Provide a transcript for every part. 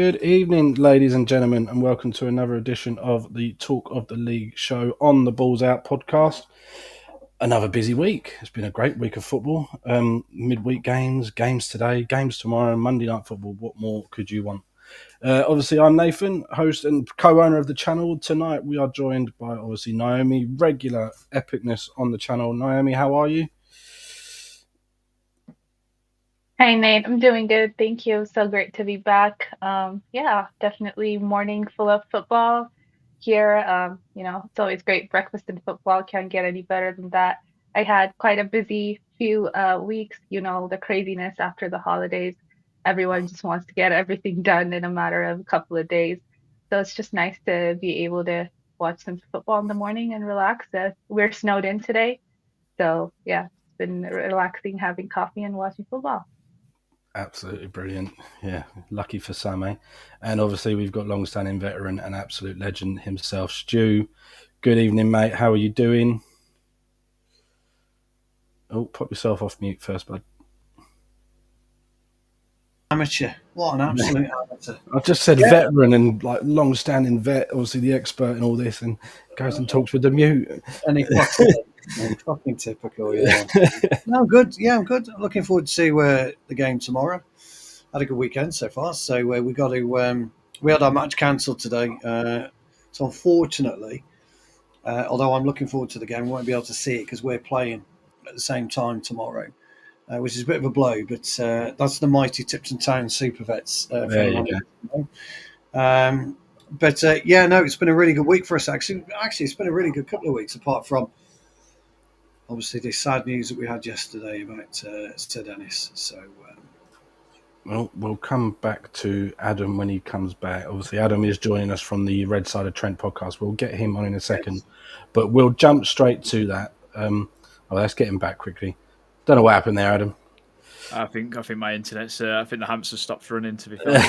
Good evening, ladies and gentlemen, and welcome to another edition of the Talk of the League show on the Balls Out podcast. Another busy week. It's been a great week of football. Midweek games today, games tomorrow, Monday night football. What more could you want? Obviously, I'm Nathan, host and co-owner of the channel. Tonight, we are joined by, obviously, Naomi, regular epicness on the channel. Naomi, how are you? Hey Nate, I'm doing good. Thank you. So great to be back. Yeah, definitely morning full of football here. It's always great breakfast and football. Can't get any better than that. I had quite a busy few weeks, the craziness after the holidays. Everyone just wants to get everything done in a matter of a couple of days. So it's just nice to be able to watch some football in the morning and relax. We're snowed in today. So yeah, it's been relaxing having coffee and watching football. Absolutely brilliant. Yeah, lucky for some, eh? And obviously, we've got long-standing veteran and absolute legend himself, Stu. Good evening, mate. How are you doing? Oh, pop yourself off mute first, bud. Amateur. What an absolute amateur. I just said Yeah. veteran and like long-standing vet, obviously the expert in all this, and goes and talks with the mute. And he fucks it. Fucking typical, yeah. No, I'm good. Yeah, I'm good. Looking forward to see the game tomorrow. Had a good weekend so far. So we got to. We had our match cancelled today. So unfortunately, although I'm looking forward to the game, we won't be able to see it because we're playing at the same time tomorrow, which is a bit of a blow. But that's the mighty Tipton Town Super Vets. For There you anyone go. who doesn't know. But yeah, no, it's been a really good week for us. Actually, it's been a really good couple of weeks. Apart from obviously the sad news that we had yesterday about Sir Dennis. So Well, we'll come back to Adam when he comes back. Obviously, Adam is joining us from the Red Side of Trent podcast. We'll get him on in a second, but we'll jump straight to that. Let's get him back quickly. Don't know what happened there, Adam. I think my internet's. I think the hamster stopped running. To be fair,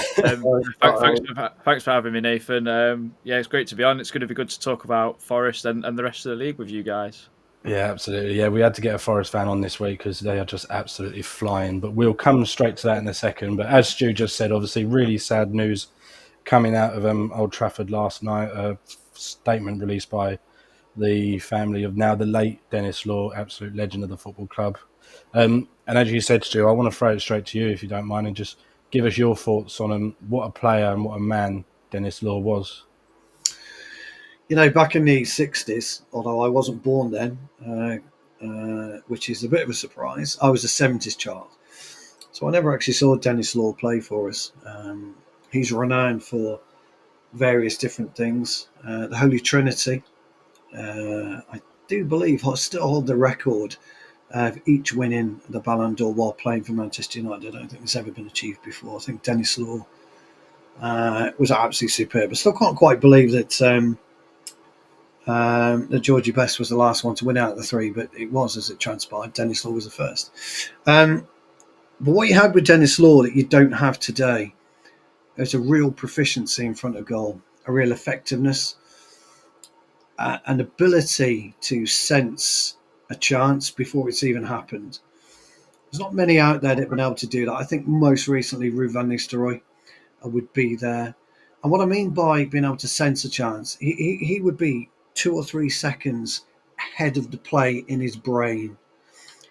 thanks for having me, Nathan. Yeah, it's great to be on. It's going to be good to talk about Forest and the rest of the league with you guys. Yeah, absolutely. Yeah, we had to get a Forest fan on this week because they are just absolutely flying. But we'll come straight to that in a second. But as Stu just said, obviously, really sad news coming out of Old Trafford last night. A statement released by the family of now the late Dennis Law, absolute legend of the football club. And as you said, Stu, I want to throw it straight to you if you don't mind, and just give us your thoughts on what a player and what a man Dennis Law was. back in the '60s, although I wasn't born then, which is a bit of a surprise, I was a '70s child, so I never actually saw Dennis Law play for us. He's renowned for various different things. The Holy Trinity. I do believe I still hold the record of each winning the Ballon d'Or while playing for Manchester United. I don't think it's ever been achieved before. I think Dennis Law was absolutely superb. I still can't quite believe that Georgie Best was the last one to win out of the three, but it was, as it transpired. Dennis Law was the first. But what you had with Dennis Law that you don't have today is a real proficiency in front of goal, a real effectiveness, an ability to sense a chance before it's even happened. There's not many out there that have been able to do that. I think most recently Ruud van Nistelrooy would be there. And what I mean by being able to sense a chance, he would be 2 or 3 seconds ahead of the play in his brain.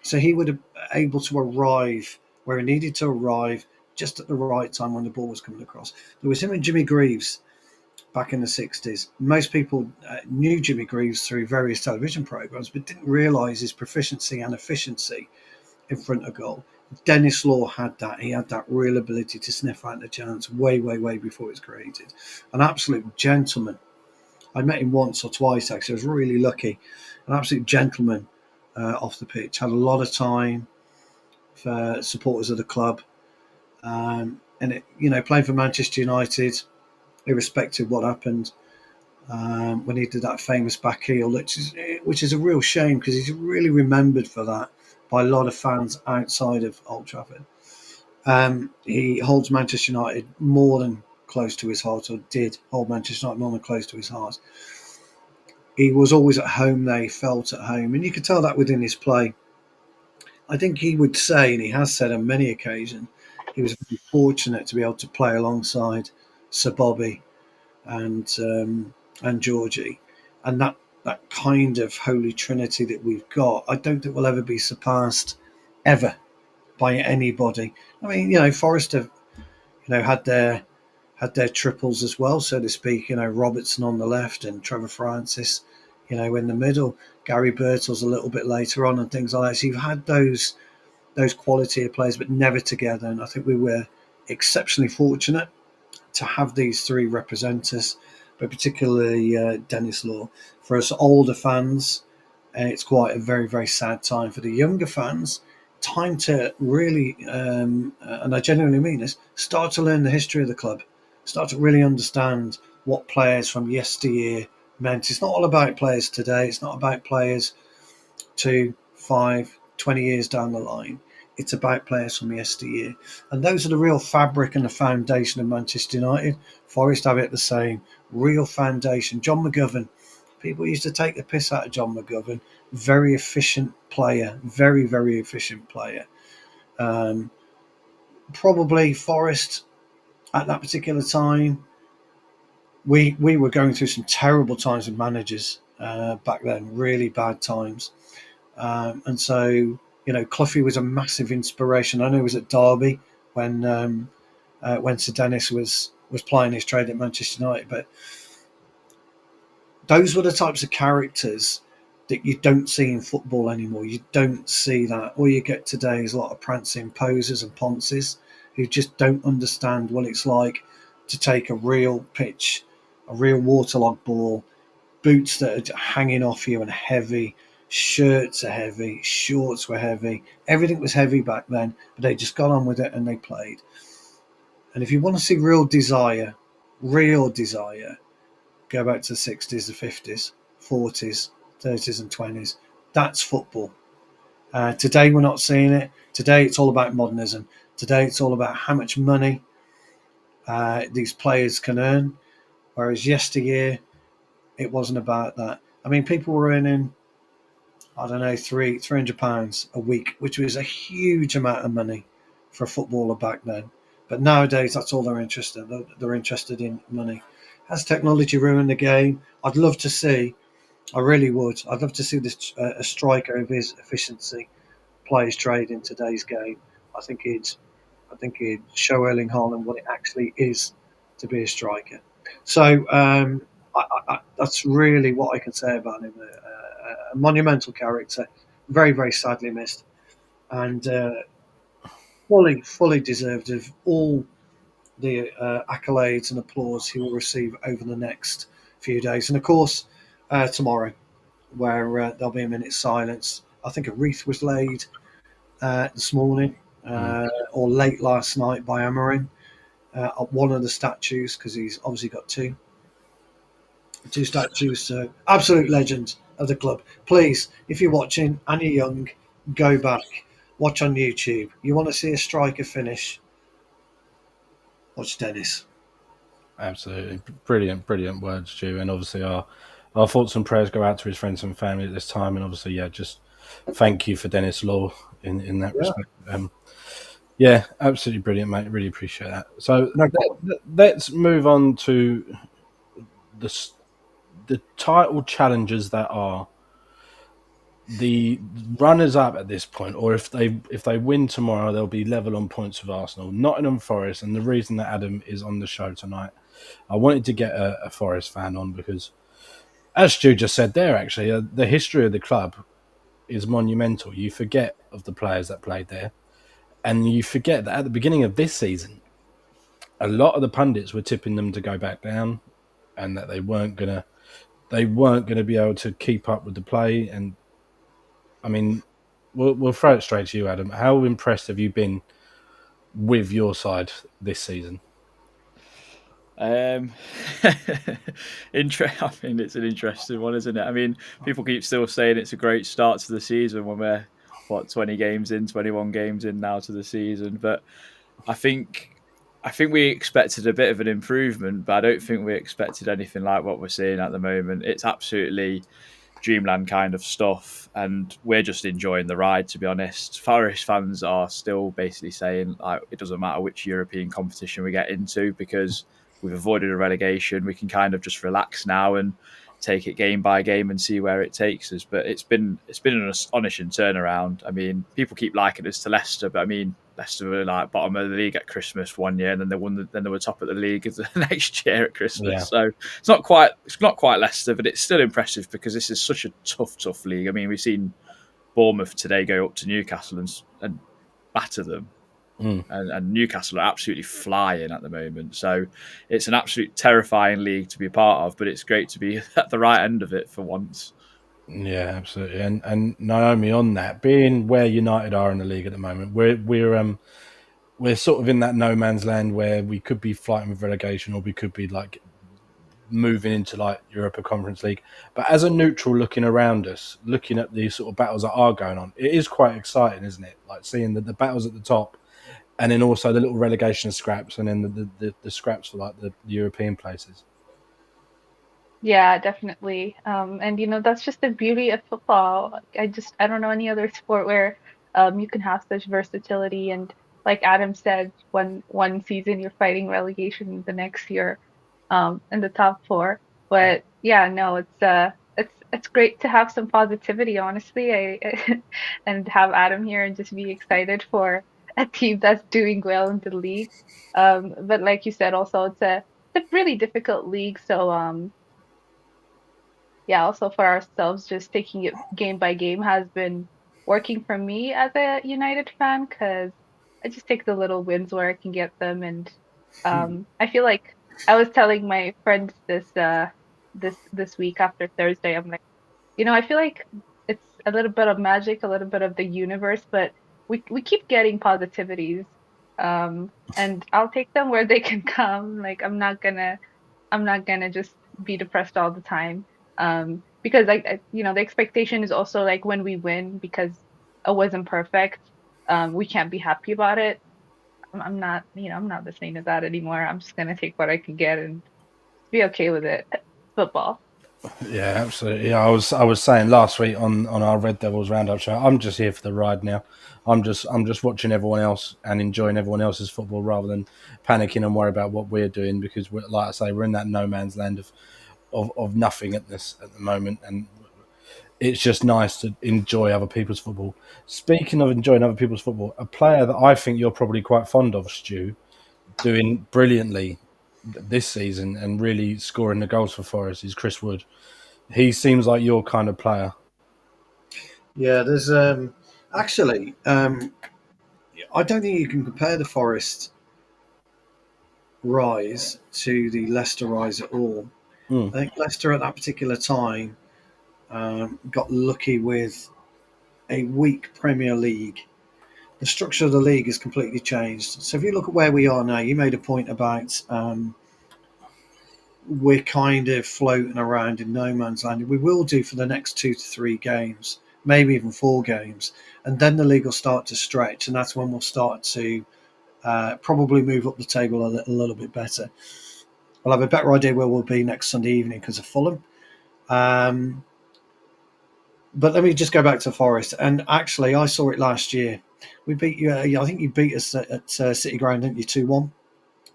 So he would have able to arrive where he needed to arrive just at the right time when the ball was coming across. There was him and Jimmy Greaves back in the '60s. Most people knew Jimmy Greaves through various television programs, but didn't realise his proficiency and efficiency in front of goal. Dennis Law had that. He had that real ability to sniff out the chance way, way, way before it was created. An absolute gentleman. I met him once or twice, actually. I was really lucky. An absolute gentleman off the pitch. Had a lot of time for supporters of the club. Playing for Manchester United, irrespective of what happened, when he did that famous back heel, which is a real shame because he's really remembered for that by a lot of fans outside of Old Trafford. He holds Manchester United more than close to his heart, or did hold Manchester United more than close to his heart. He was always at home there, he felt at home, and you could tell that within his play. I think he would say, and he has said on many occasions, he was very fortunate to be able to play alongside Sir Bobby, and Georgie, and that kind of holy trinity that we've got, I don't think will ever be surpassed ever by anybody. I mean, Forest have had their triples as well, so to speak. Robertson on the left and Trevor Francis, in the middle. Gary Birtles a little bit later on and things like that. So you've had those quality of players, but never together. And I think we were exceptionally fortunate to have these three representatives, but particularly Dennis Law. For us older fans, it's quite a very, very sad time. For the younger fans, time to really, and I genuinely mean this, start to learn the history of the club, start to really understand what players from yesteryear meant. It's not all about players today. It's not about players 2, 5, 20 years down the line. It's about players from yesteryear. And those are the real fabric and the foundation of Manchester United. Forest have it the same. Real foundation. John McGovern. People used to take the piss out of John McGovern. Very efficient player. Very, very efficient player. Probably Forest at that particular time, we were going through some terrible times with managers back then. Really bad times. And so, Cloughie was a massive inspiration. I know he was at Derby when Sir Dennis was plying his trade at Manchester United, but those were the types of characters that you don't see in football anymore. You don't see that. All you get today is a lot of prancing posers and ponces who just don't understand what it's like to take a real pitch, a real waterlogged ball, boots that are hanging off you and heavy, shirts are heavy, shorts were heavy, everything was heavy back then, but they just got on with it and they played. And if you want to see real desire, go back to the 60s, the 50s, 40s, 30s and 20s. That's football. Today we're not seeing it. Today it's all about modernism. Today it's all about how much money these players can earn, whereas yesteryear it wasn't about that. I mean, people were earning, I don't know, £300 a week, which was a huge amount of money for a footballer back then. But nowadays, that's all they're interested in. They're interested in money. Has technology ruined the game? I'd love to see. I really would. I'd love to see this a striker of his efficiency play his trade in today's game. I think he'd show Erling Haaland what it actually is to be a striker. So that's really what I can say about him. A monumental character, very, very sadly missed, and fully deserved of all the accolades and applause he will receive over the next few days. And of course, tomorrow, where there'll be a minute's silence. I think a wreath was laid this morning or late last night by Amarin at one of the statues, because he's obviously got two statues. So absolute legend of the club. Please, if you're watching and you're young, go back, watch on YouTube. You want to see a striker finish? Watch Dennis. Absolutely brilliant words, Stu. And obviously our thoughts and prayers go out to his friends and family at this time. And obviously, just thank you for Dennis Law in that respect. Absolutely brilliant, mate. Really appreciate that. So let's move on to the title challenges that are the runners up at this point, or if they win tomorrow, they'll be level on points with Arsenal, Nottingham Forest. And the reason that Adam is on the show tonight, I wanted to get a Forest fan on because, as Stu just said there, actually, the history of the club is monumental. You forget of the players that played there, and you forget that at the beginning of this season, a lot of the pundits were tipping them to go back down, and that they weren't gonna be able to keep up with the play. And I mean, we'll throw it straight to you, Adam. How impressed have you been with your side this season? I mean, it's an interesting one, isn't it? I mean, people keep still saying it's a great start to the season when we're 20 games in, 21 games in now to the season. But I think we expected a bit of an improvement, but I don't think we expected anything like what we're seeing at the moment. It's absolutely dreamland kind of stuff, and we're just enjoying the ride, to be honest. Forest fans are still basically saying, like, it doesn't matter which European competition we get into, because we've avoided a relegation. We can kind of just relax now and take it game by game and see where it takes us. But it's been an astonishing turnaround. I mean, people keep liking us to Leicester, but I mean, Leicester were like bottom of the league at Christmas one year, and then they won. Then they were top of the league the next year at Christmas. Yeah. So it's not quite Leicester, but it's still impressive because this is such a tough league. I mean, we've seen Bournemouth today go up to Newcastle and batter them. And Newcastle are absolutely flying at the moment. So it's an absolute terrifying league to be a part of, but it's great to be at the right end of it for once. Yeah, absolutely. And Naomi, on that, being where United are in the league at the moment, we're sort of in that no man's land where we could be fighting with relegation, or we could be like moving into like Europa Conference League. But as a neutral looking around us, looking at the sort of battles that are going on, it is quite exciting, isn't it? Like seeing the battles at the top, and then also the little relegation scraps, and then the scraps for like the European places. Yeah, definitely. And that's just the beauty of football. I don't know any other sport where you can have such versatility, and like Adam said, one season you're fighting relegation, the next year in the top four. But yeah, no, it's great to have some positivity, honestly. And have Adam here and just be excited for a team that's doing well in the league. But like you said, also it's a really difficult league, so yeah, also for ourselves, just taking it game by game has been working for me as a United fan because I just take the little wins where I can get them, and I feel like I was telling my friends this week after Thursday, I'm like, I feel like it's a little bit of magic, a little bit of the universe, but we keep getting positivities, and I'll take them where they can come. Like I'm not gonna just be depressed all the time. Because the expectation is also like when we win because it wasn't perfect, we can't be happy about it. I'm not listening to that anymore. I'm just gonna take what I can get and be okay with it. Football. Yeah, absolutely. Yeah, I was saying last week on our Red Devils roundup show, I'm just here for the ride now. I'm just watching everyone else and enjoying everyone else's football rather than panicking and worry about what we're doing, because like I say, we're in that no man's land of nothing at the moment, and it's just nice to enjoy other people's football. Speaking of enjoying other people's football, a player that I think you're probably quite fond of, Stu, doing brilliantly this season and really scoring the goals for Forest is Chris Wood. He seems like your kind of player. Yeah, there's actually I don't think you can compare the Forest rise to the Leicester rise at all. I think Leicester at that particular time got lucky with a weak Premier League. The structure of the league has completely changed. So if you look at where we are now, you made a point about we're kind of floating around in no man's land. We will do for the next 2 to 3 games, maybe even 4 games, and then the league will start to stretch, and that's when we'll start to probably move up the table a little bit better. We'll have a better idea where we'll be next Sunday evening because of Fulham. But let me just go back to Forest. And actually, I saw it last year. We beat you. I think you beat us at City Ground, didn't you? 2-1.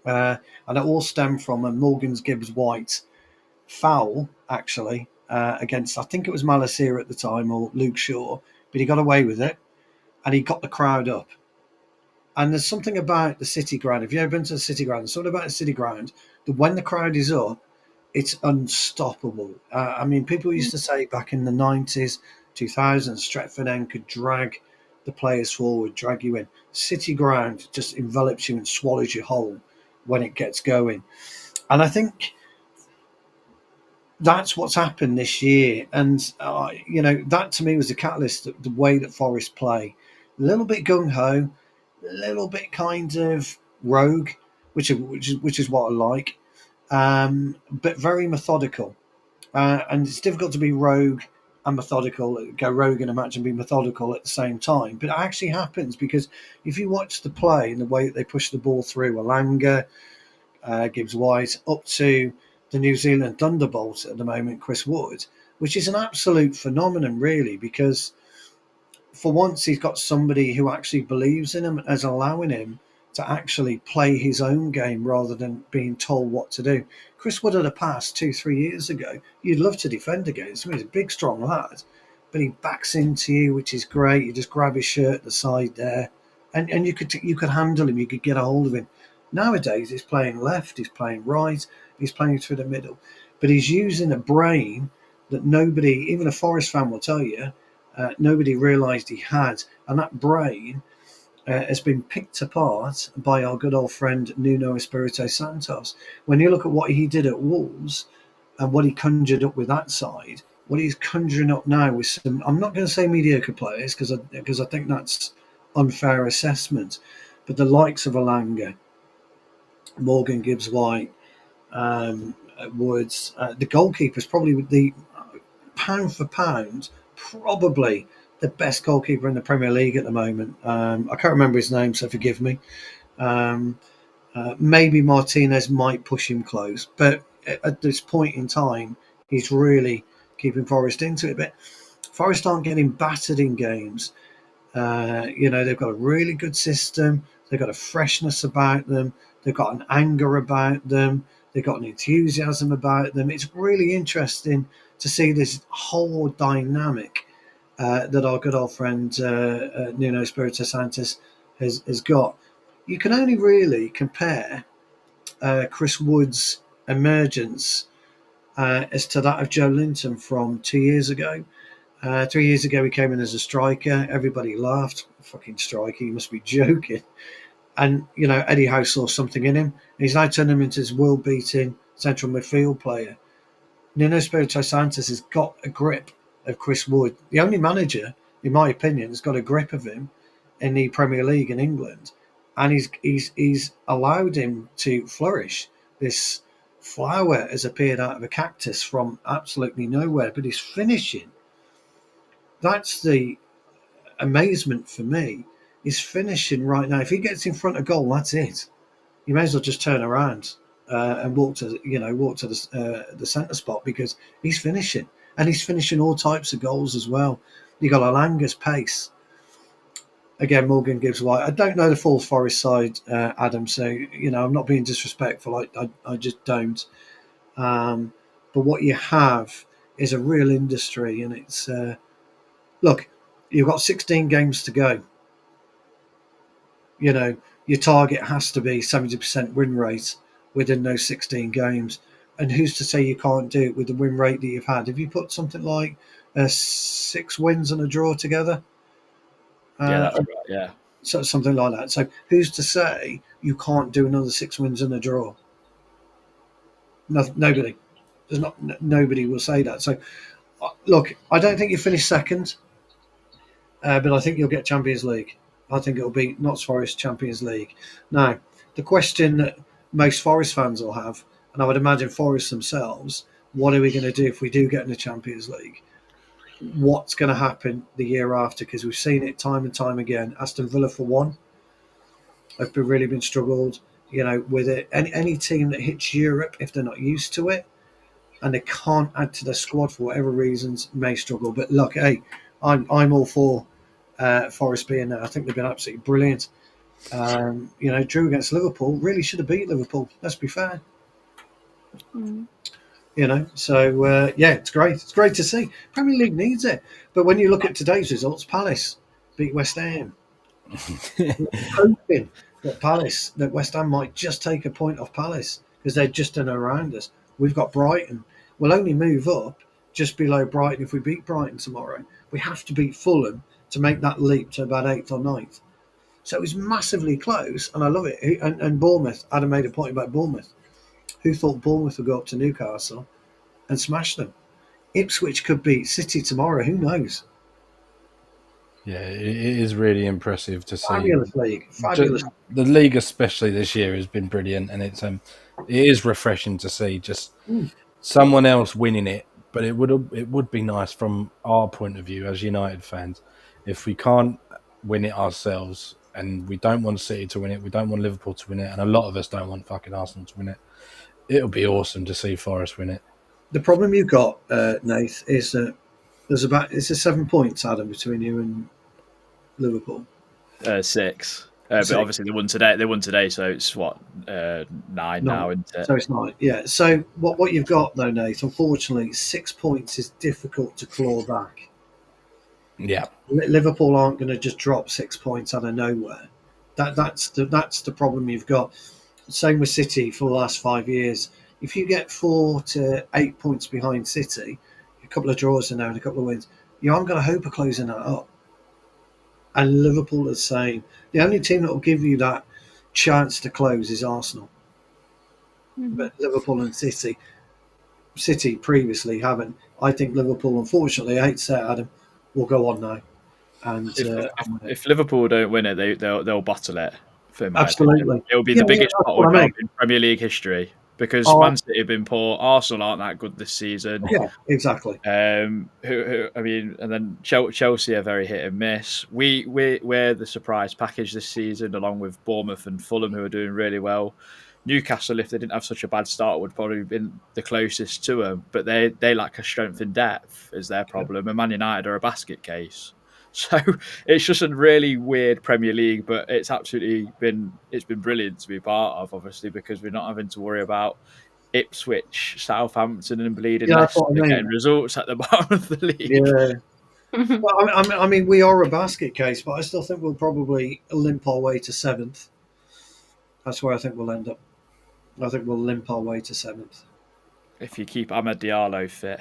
And it all stemmed from a Morgan's Gibbs White foul, actually, against, I think it was Malacia at the time or Luke Shaw, but he got away with it and he got the crowd up. And there's something about the City Ground. If you've ever been to the City Ground, there's something about the City Ground that when the crowd is up, it's unstoppable. I mean, people used to say back in the 90s, 2000s, Stretford End could drag the players forward, drag you in. City Ground just envelops you and swallows you whole when it gets going. And I think that's what's happened this year. And, that to me was the catalyst, the way that Forest play. A little bit gung-ho, a little bit kind of rogue, which is what I like, but very methodical. And it's difficult to be rogue and methodical, go rogue in a match and be methodical at the same time. But it actually happens because if you watch the play and the way that they push the ball through, Alanga, Gibbs White, up to the New Zealand Thunderbolt at the moment, Chris Wood, which is an absolute phenomenon, really, because for once he's got somebody who actually believes in him and is allowing him to actually play his own game rather than being told what to do. Chris Wood had a pass 2-3 years ago you'd love to defend against him. He's a big, strong lad, but he backs into you, which is great. You just grab his shirt at the side there, and you could handle him. You could get a hold of him. Nowadays, he's playing left, he's playing right, he's playing through the middle, but he's using a brain that nobody, even a Forest fan, will tell you, nobody realised he had, and that brain has been picked apart by our good old friend Nuno Espirito Santos. When you look at what he did at Wolves and what he conjured up with that side, what he's conjuring up now with some, I'm not going to say mediocre players because I think that's unfair assessment, but the likes of Alanga, Morgan Gibbs-White, Woods, the goalkeeper's probably the pound for pound, probably the best goalkeeper in the Premier League at the moment. I can't remember his name, so forgive me. Maybe Martinez might push him close, but at this point in time, he's really keeping Forest into it. But Forest aren't getting battered in games. They've got a really good system. They've got a freshness about them. They've got an anger about them. They've got an enthusiasm about them. It's really interesting to see this whole dynamic that our good old friend Nuno Espirito Santos has got. You can only really compare Chris Wood's emergence as to that of Joe Linton from 2 years ago. 3 years ago, he came in as a striker. Everybody laughed. Fucking striker, he must be joking. And, Eddie Howe saw something in him. He's now turned him into his world-beating central midfield player. Nuno Espirito Santos has got a grip of Chris Wood. The only manager, in my opinion, has got a grip of him in the Premier League in England. And he's allowed him to flourish. This flower has appeared out of a cactus from absolutely nowhere, but he's finishing. That's the amazement for me. He's finishing right now. If he gets in front of goal, that's it. You may as well just turn around and walk to the centre spot because he's finishing, and he's finishing all types of goals as well. You got Alanga's pace. Again, Morgan Gibbs-White. I don't know the full Forest side, Adam. So I'm not being disrespectful. I just don't. But what you have is a real industry, and it's look. You've got 16 games to go. Your target has to be 70% win rate within those 16 games. And who's to say you can't do it with the win rate that you've had? Have you put something like 6 wins and a draw together? Yeah, that's right. Yeah. So something like that. So who's to say you can't do another 6 wins and a draw? Nobody. Nobody will say that. So look, I don't think you finish second, but I think you'll get Champions League. I think it'll be Notts Forest Champions League. Now, the question that most Forest fans will have, and I would imagine Forest themselves, what are we going to do if we do get in the Champions League? What's going to happen the year after? Because we've seen it time and time again. Aston Villa, for one, have really been struggled, with it. Any team that hits Europe, if they're not used to it, and they can't add to their squad for whatever reasons, may struggle. But look, hey, I'm all for Forest being there. I think they've been absolutely brilliant. Drew against Liverpool really should have beat Liverpool. Let's be fair. Mm. So it's great. It's great to see. Premier League needs it. But when you look at today's results, Palace beat West Ham. Hoping that West Ham might just take a point off Palace because they're just in around us. We've got Brighton. We'll only move up just below Brighton if we beat Brighton tomorrow. We have to beat Fulham to make that leap to about 8th or 9th. So it was massively close, and I love it. And Bournemouth, Adam made a point about Bournemouth. Who thought Bournemouth would go up to Newcastle and smash them? Ipswich could beat City tomorrow. Who knows? Yeah, it is really impressive to see. Fabulous league. Fabulous. The league, especially this year, has been brilliant, and it is refreshing to see just someone else winning it. But it would be nice from our point of view as United fans if we can't win it ourselves, and we don't want City to win it, we don't want Liverpool to win it, and a lot of us don't want fucking Arsenal to win it. It'll be awesome to see Forest win it. The problem you've got, Nath, is that it's 7 points, Adam, between you and Liverpool. 6. But obviously they won today. They won today, so it's what 9 now, isn't it? So it's 9. Yeah. So what you've got though, Nate, unfortunately, 6 points is difficult to claw back. Yeah. Liverpool aren't going to just drop 6 points out of nowhere. That's the problem you've got. Same with City for the last 5 years. If you get 4 to 8 points behind City, a couple of draws in there and a couple of wins, you aren't going to hope of closing that up. And Liverpool are the same. The only team that will give you that chance to close is Arsenal. But Liverpool and City previously haven't. I think Liverpool, unfortunately, I hate to say it, Adam, will go on now. And if Liverpool don't win it, they'll bottle it. For my absolutely, opinion, it'll be yeah, the biggest that's bottle what I job mean. in Premier League history because Oh, Man City have been poor. Arsenal aren't that good this season. yeah, exactly. I mean, and then Chelsea are very hit and miss. We're the surprise package this season, along with Bournemouth and Fulham, who are doing really well. Newcastle, if they didn't have such a bad start, would probably have been the closest to them, but they lack a strength in depth is their problem. And Man United are a basket case. So it's just a really weird Premier League, but it's been brilliant to be part of, obviously, because we're not having to worry about Ipswich, Southampton, and bleeding Yeah, that's Leicester what I mean. getting results at the bottom of the league. Yeah. Well, I mean, we are a basket case, but I still think we'll probably limp our way to 7th. That's where I think we'll end up. I think we'll limp our way to 7th. If you keep Amad Diallo fit.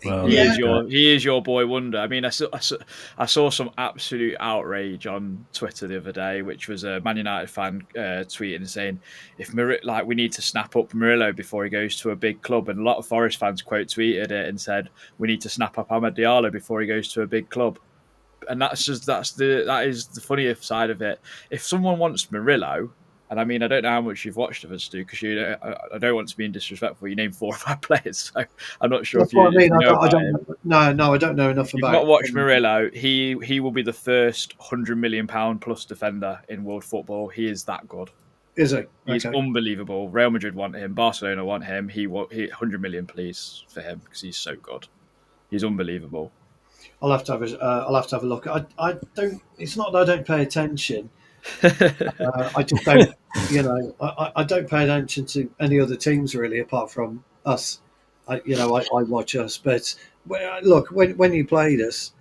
Well, he is your boy wonder. I mean, I saw some absolute outrage on Twitter the other day, which was a Man United fan tweeting and saying, "If we need to snap up Murillo before he goes to a big club," and a lot of Forest fans quote tweeted it and said, "We need to snap up Amad Diallo before he goes to a big club." And that is the funniest side of it. If someone wants Murillo. And I mean, I don't know how much you've watched of us, Stu, because I don't want to be disrespectful. You named 4 or 5 players, so I'm not sure That's if you what I mean. know I about him. don't. No, I don't know enough If you've about. not watched Murillo, he will be the first £100 million plus defender in world football. He is that good. Is he? He's Okay. unbelievable. Real Madrid want him. Barcelona want him. He 100 million, please, for him because he's so good. He's unbelievable. I'll have to have a look. I don't. It's not that I don't pay attention. I just don't. I don't pay attention to any other teams really, apart from us. I watch us. But look, when you played us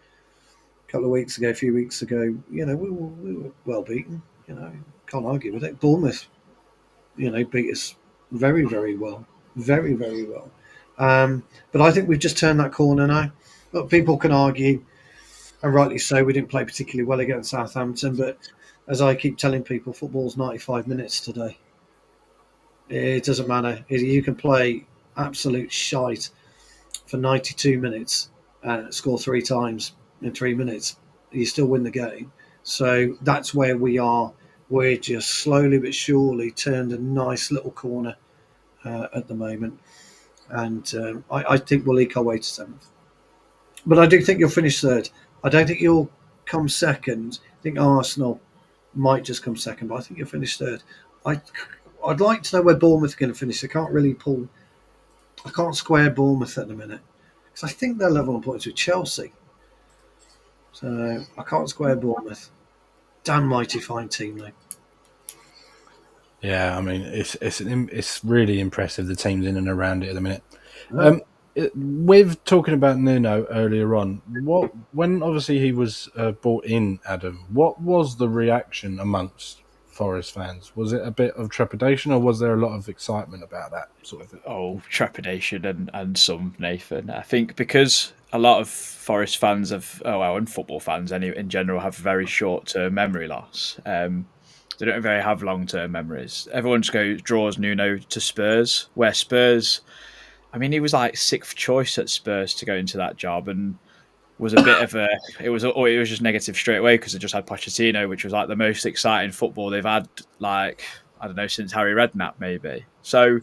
a few weeks ago, we were well beaten. Can't argue with it. Bournemouth, beat us very, very well, very, very well. But I think we've just turned that corner now. Look, people can argue, and rightly so, we didn't play particularly well against Southampton, but as I keep telling people, football's 95 minutes today. It doesn't matter. You can play absolute shite for 92 minutes and score 3 times in 3 minutes. You still win the game. So that's where we are. We're just slowly but surely turned a nice little corner at the moment. And I think we'll eke our way to 7th. But I do think you'll finish 3rd. I don't think you'll come 2nd. I think Arsenal might just come 2nd, but I think you'll finish 3rd. I'd like to know where Bournemouth are going to finish. I can't square Bournemouth at the minute because I think they're level on points with Chelsea. So I can't square Bournemouth. Damn mighty fine team though. Yeah, I mean it's really impressive the teams in and around it at the minute. With talking about Nuno earlier on, when obviously he was brought in, Adam, what was the reaction amongst Forest fans? Was it a bit of trepidation, or was there a lot of excitement about that sort of thing? Oh, trepidation and some, Nathan. I think because a lot of Forest fans and football fans in general have very short-term memory loss. They don't very have long-term memories. Everyone just draws Nuno to Spurs, where Spurs, I mean, he was like 6th choice at Spurs to go into that job, and was a bit of it was just negative straight away because they just had Pochettino, which was like the most exciting football they've had, like, I don't know, since Harry Redknapp maybe. So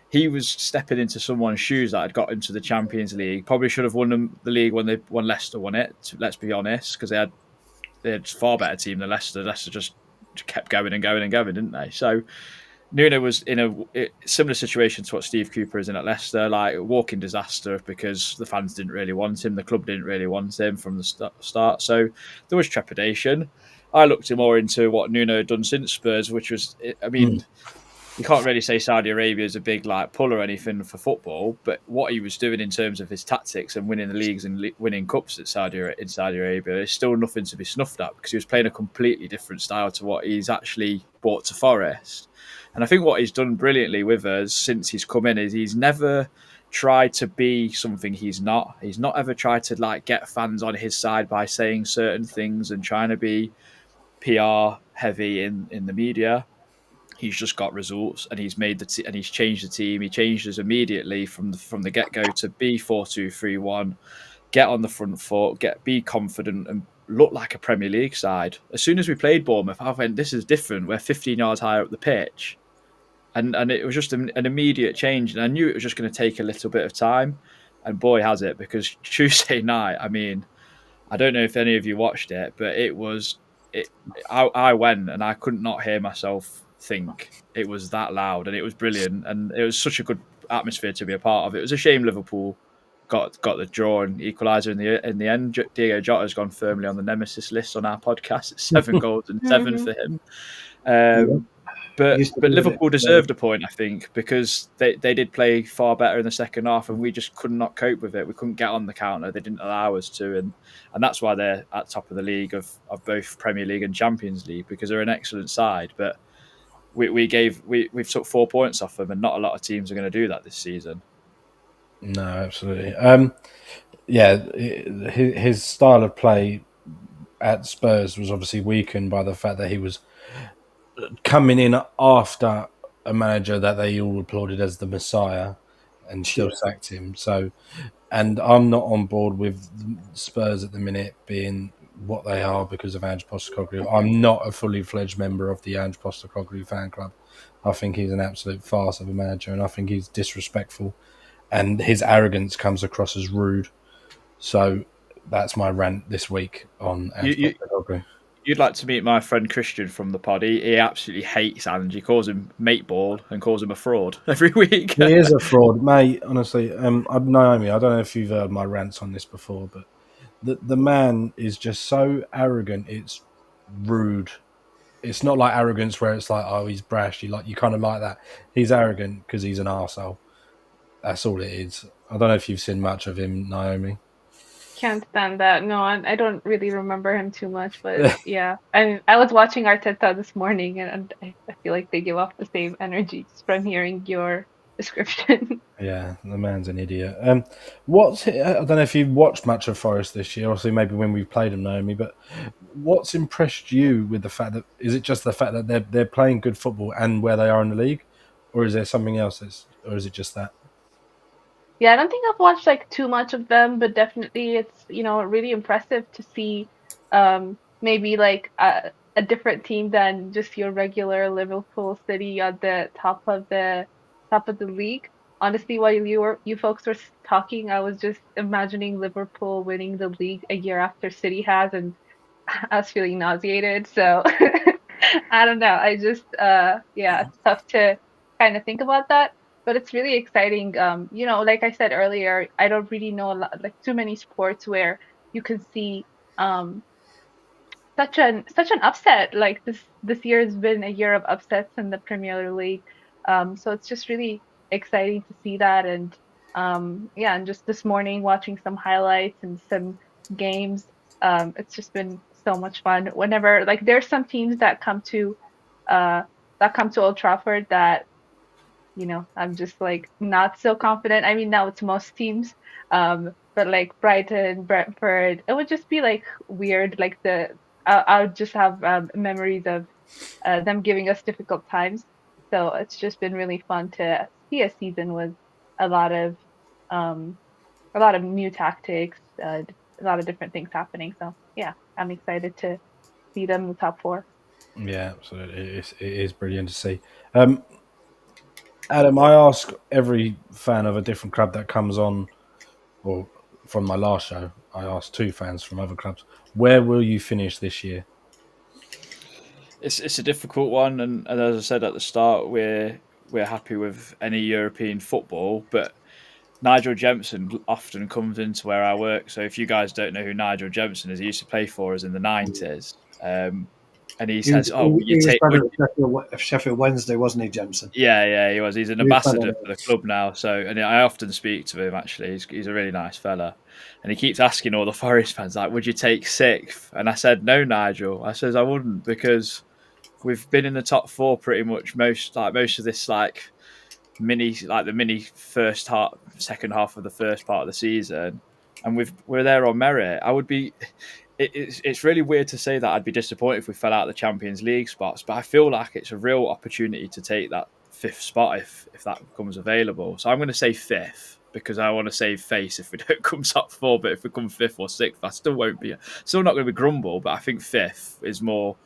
he was stepping into someone's shoes that had got into the Champions League. Probably should have won the league when Leicester won it. Let's be honest, because they had a far better team than Leicester. Leicester just kept going and going and going, didn't they? So Nuno was in a similar situation to what Steve Cooper is in at Leicester, like a walking disaster because the fans didn't really want him, the club didn't really want him from the start. So there was trepidation. I looked more into what Nuno had done since Spurs, which was, I mean, you can't really say Saudi Arabia is a big like pull or anything for football, but what he was doing in terms of his tactics and winning the leagues and winning cups at Saudi Arabia is still nothing to be snuffed at because he was playing a completely different style to what he's actually brought to Forest. And I think what he's done brilliantly with us since he's come in is he's never tried to be something he's not. He's not ever tried to like get fans on his side by saying certain things and trying to be PR heavy in the media. He's just got results, and he's made and he's changed the team. He changed us immediately from the get go to be 4-2-3-1. Get on the front foot, be confident, and look like a Premier League side. As soon as we played Bournemouth, I went, "This is different. We're 15 yards higher up the pitch," and it was just an immediate change. And I knew it was just going to take a little bit of time, and boy has it, because Tuesday night, I mean, I don't know if any of you watched it, but it was it. I went and I couldn't not hear myself think. It was that loud, and it was brilliant, and it was such a good atmosphere to be a part of. It was a shame Liverpool got the draw and equaliser in the end. Diego Jota's gone firmly on the nemesis list on our podcast. It's 7 goals and 7 for him. But Liverpool deserved a point, I think, because they did play far better in the second half, and we just could not cope with it. We couldn't get on the counter; they didn't allow us to, and that's why they're at top of the league of both Premier League and Champions League, because they're an excellent side. But we've took 4 points off them, and not a lot of teams are going to do that this season. No, absolutely. Yeah, his style of play at Spurs was obviously weakened by the fact that he was coming in after a manager that they all applauded as the Messiah and still sacked him. So, and I'm not on board with Spurs at the minute being what they are because of Ange Postecoglou. I'm not a fully fledged member of the Ange Postecoglou fan club. I think he's an absolute farce of a manager, and I think he's disrespectful, and his arrogance comes across as rude. So that's my rant this week on Ange Postecoglou. You'd like to meet my friend Christian from the pod. He absolutely hates Ange. He calls him mate ball and calls him a fraud every week. He is a fraud, mate. Honestly, Naomi, I don't know if you've heard my rants on this before, but the man is just so arrogant. It's rude. It's not like arrogance where it's like, oh, he's brash. You kind of like that. He's arrogant because he's an arsehole. That's all it is. I don't know if you've seen much of him, Naomi. Can't stand that. No, I don't really remember him too much, but yeah. I was watching Arteta this morning, and I feel like they give off the same energy just from hearing your description. Yeah, the man's an idiot. I don't know if you've watched much of Forest this year, obviously maybe when we've played them, Naomi, but what's impressed you with the fact that, is it just the fact that they're playing good football and where they are in the league, or is there something else, or is it just that? Yeah, I don't think I've watched like too much of them, but definitely it's, really impressive to see maybe like a different team than just your regular Liverpool City at the top of the league. Honestly, while you folks were talking, I was just imagining Liverpool winning the league a year after City has, and I was feeling nauseated. So I don't know. I just it's tough to kind of think about that, but it's really exciting. Like I said earlier, I don't really know a lot, like too many sports where you can see um such an upset. Like this year has been a year of upsets in the Premier League. So it's just really exciting to see that, and and just this morning watching some highlights and some games. It's just been so much fun. Whenever like there's some teams uh that come to Old Trafford that I'm just like not so confident. I mean, now it's most teams, but like Brighton, Brentford, it would just be like weird. Like I would just have memories of them giving us difficult times. So it's just been really fun to see a season with a lot of um, a lot of new tactics, a lot of different things happening. So yeah, I'm excited to see them in the top four. Yeah, absolutely. It is brilliant to see. Adam, I ask every fan of a different club that comes on, or from my last show, I asked 2 fans from other clubs, where will you finish this year? It's a difficult one, and as I said at the start, we're happy with any European football, but Nigel Jemson often comes into where I work. So if you guys don't know who Nigel Jemson is, he used to play for us in the 90s. And he He was, says, "Oh, will you he was take?" better at Sheffield Wednesday, wasn't he, Jemson? Yeah, he was. He's an He was ambassador better. for the club now. So, and I often speak to him. Actually, he's a really nice fella, and he keeps asking all the Forest fans, like, "Would you take sixth?" And I said, "No, Nigel." I says, "I wouldn't, because we've been in the top four pretty much most of this the mini first half, second half of the first part of the season, and we're there on merit. I would be. It's really weird to say that I'd be disappointed if we fell out of the Champions League spots, but I feel like it's a real opportunity to take that fifth spot if that becomes available. So I'm going to say fifth because I want to save face if we don't come top four. But if we come fifth or sixth, I still won't be. Still not going to be grumble, but I think fifth is more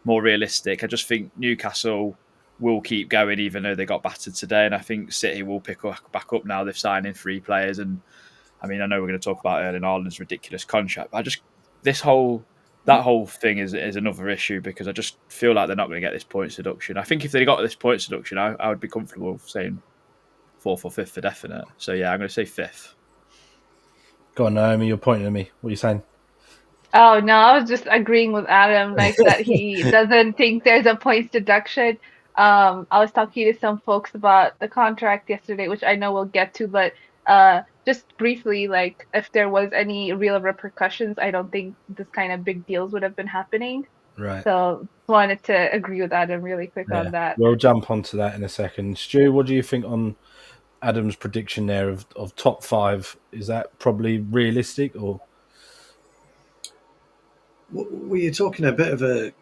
realistic. I just think Newcastle will keep going, even though they got battered today. And I think City will pick back up now. They've signed in 3 players. And I mean, I know we're going to talk about Erling Haaland's ridiculous contract, but that whole thing is another issue because I just feel like they're not going to get this points deduction. I think if they got this points deduction, I would be comfortable saying fourth or fifth for definite. So yeah, I'm going to say fifth. Go on, Naomi, you're pointing at me. What are you saying? Oh no, I was just agreeing with Adam, like that he doesn't think there's a points deduction. I was talking to some folks about the contract yesterday, which I know we'll get to, but just briefly, like if there was any real repercussions, I don't think this kind of big deals would have been happening. Right. So wanted to agree with Adam really quick Yeah. on that. We'll jump onto that in a second. Stu, what do you think on Adam's prediction there of top 5? Is that probably realistic or? Well, you're talking a bit of a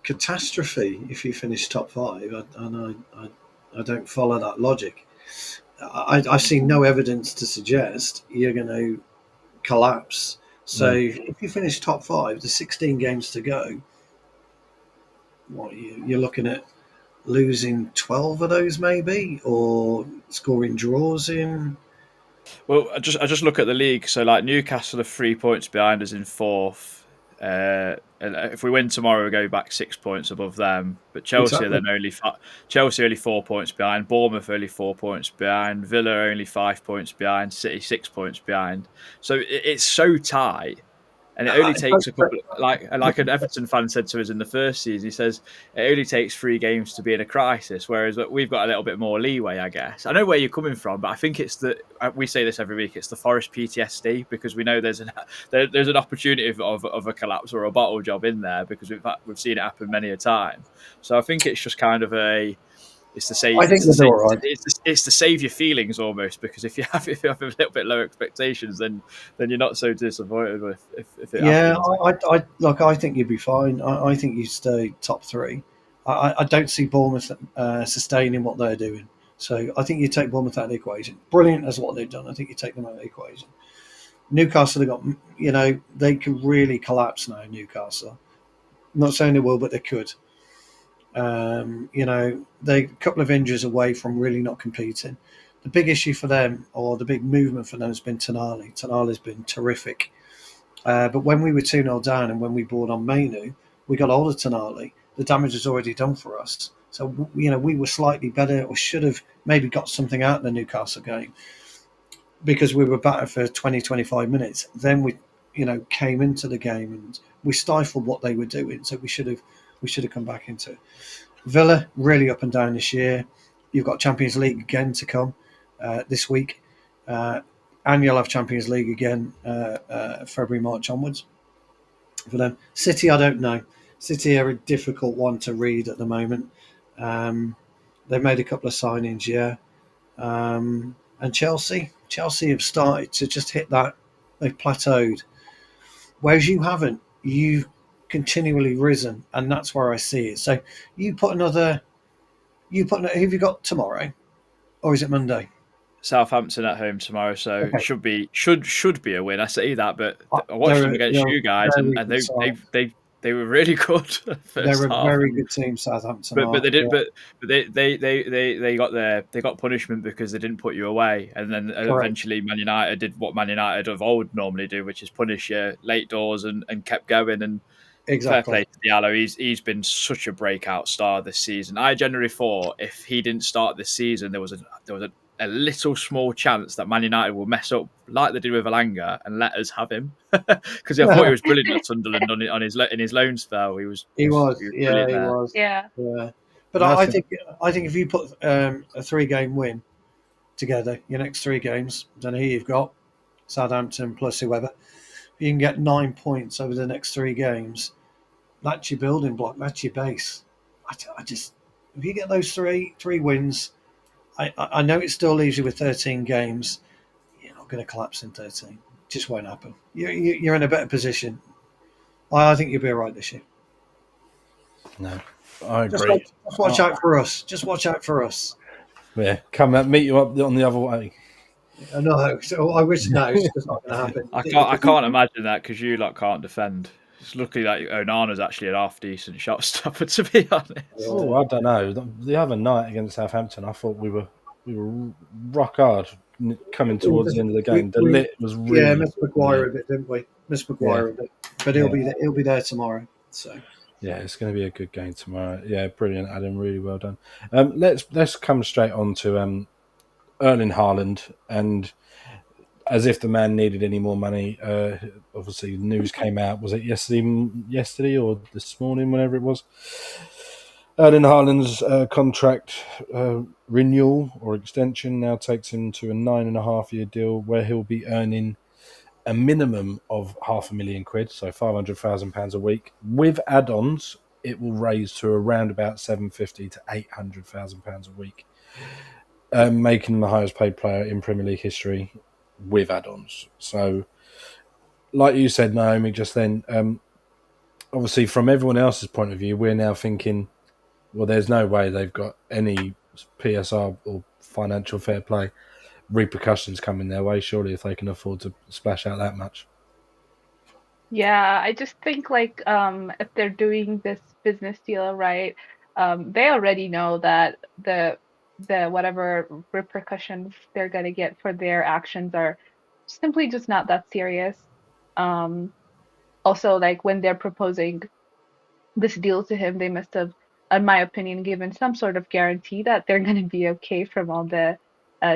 catastrophe if you finish top 5, I don't follow that logic. I've seen no evidence to suggest you're going to collapse. So if you finish top 5, there's 16 games to go. What you're looking at losing 12 of those maybe, or scoring draws in. Well, I just look at the league. So like Newcastle are 3 points behind us in fourth. And if we win tomorrow, we go back 6 points above them. But Chelsea Exactly. are then only 4 points behind. Bournemouth only 4 points behind. Villa only 5 points behind. City 6 points behind. So it's so tight. And it only takes a couple, like an Everton fan said to us in the first season. He says it only takes 3 games to be in a crisis, whereas we've got a little bit more leeway, I guess. I know where you're coming from, but I think it's we say this every week. It's the Forest PTSD because we know there's an opportunity of a collapse or a bottle job in there because we've seen it happen many a time. So I think it's just kind of it's to say I think they're all right. it's to save your feelings almost, because if you have a little bit lower expectations, then you're not so disappointed with if it happens. I think you'd be fine. I think you stay top 3. I don't see Bournemouth sustaining what they're doing. So I think you take Bournemouth out of the equation. Brilliant as what they've done. I think you take them out of the equation. Newcastle have got, they could really collapse now. Newcastle, I'm not saying they will, but they could. They a couple of injuries away from really not competing. The big issue for them, or the big movement for them, has been Tonali. Tonali's been terrific. But when we were 2-0 down and when we brought on Mainu, we got hold of Tonali. The damage was already done for us. So, we were slightly better, or should have maybe got something out of the Newcastle game, because we were better for 20, 25 minutes. Then we, came into the game and we stifled what they were doing. So we should have come back into it. Villa, really up and down this year. You've got Champions League again to come this week. And you'll have Champions League again February, March onwards for them. City, I don't know. City are a difficult one to read at the moment. They've made a couple of signings, yeah. And Chelsea have started to just hit that. They've plateaued. Whereas you haven't. You've continually risen, and that's where I see it. So who have you got tomorrow? Or is it Monday? Southampton at home tomorrow, so Okay. should be a win. I say that, but I watched them against you guys, and they were really good They're first a half. very good team, Southampton. But they did, but they got punishment because they didn't put you away, and then eventually Man United did what Man United of old normally do, which is punish you late doors and kept going. And Fair play Exactly. to Diallo. He's been such a breakout star this season. I generally thought if he didn't start this season, there was a little small chance that Man United will mess up like they did with Elanga and let us have him, because I thought he was brilliant at Sunderland on his in his loan spell. He was Yeah, brilliant he there. was. Yeah. Yeah, but I I think think if you put a 3-game win together, your next 3 games, I don't know who you've got, Southampton plus whoever, you can get 9 points over the next 3 games. That's your building block. That's your base. I just, if you get those three wins, I know it still leaves you with 13 games. You're not going to collapse in 13. Just won't happen. You're in a better position. I think you'll be all right this year. no, I Just agree. watch out for us. Just watch out for us. Yeah, come and meet you up on the other way. No, so I wish no, it's just not going to happen. I can't imagine that because you lot can't defend. It's lucky that Onana's actually a half decent shot stopper, to be honest. Oh, I don't know. The other night against Southampton, I thought we were rock hard coming towards the end of the game. The lit was really missed Maguire a bit, didn't we? Missed Maguire a bit, but he'll be there tomorrow. So yeah, it's going to be a good game tomorrow. Yeah, brilliant, Adam. Really well done. Let's come straight on to Erling Haaland, and as if the man needed any more money. Obviously, news came out. Was it yesterday or this morning? Whenever it was. Erling Haaland's contract renewal or extension now takes him to a 9.5-year deal where he'll be earning a minimum of £500,000, so £500,000 a week. With add-ons, it will raise to around about £750,000 to £800,000 a week, making him the highest paid player in Premier League history with add-ons. So, like you said, Naomi, just then, obviously from everyone else's point of view, we're now thinking, well, there's no way they've got any PSR or financial fair play repercussions coming their way, surely, if they can afford to splash out that much. Yeah, I just think like if they're doing this business deal right, they already know that the whatever repercussions they're gonna get for their actions are simply just not that serious. Um, Also, like when they're proposing this deal to him, they must have, in my opinion, given some sort of guarantee that they're going to be okay from all the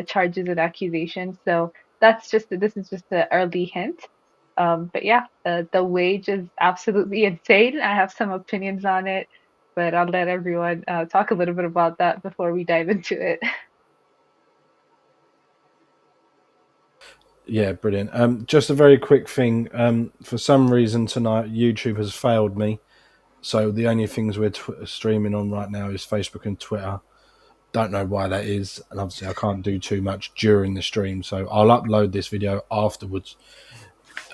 charges and accusations. So this is just an early hint. But yeah, the wage is absolutely insane. I have some opinions on it, but I'll let everyone talk a little bit about that before we dive into it. Yeah, brilliant. Just a very quick thing. For some reason tonight, YouTube has failed me. So the only things we're streaming on right now is Facebook and Twitter. Don't know why that is. And obviously I can't do too much during the stream. So I'll upload this video afterwards.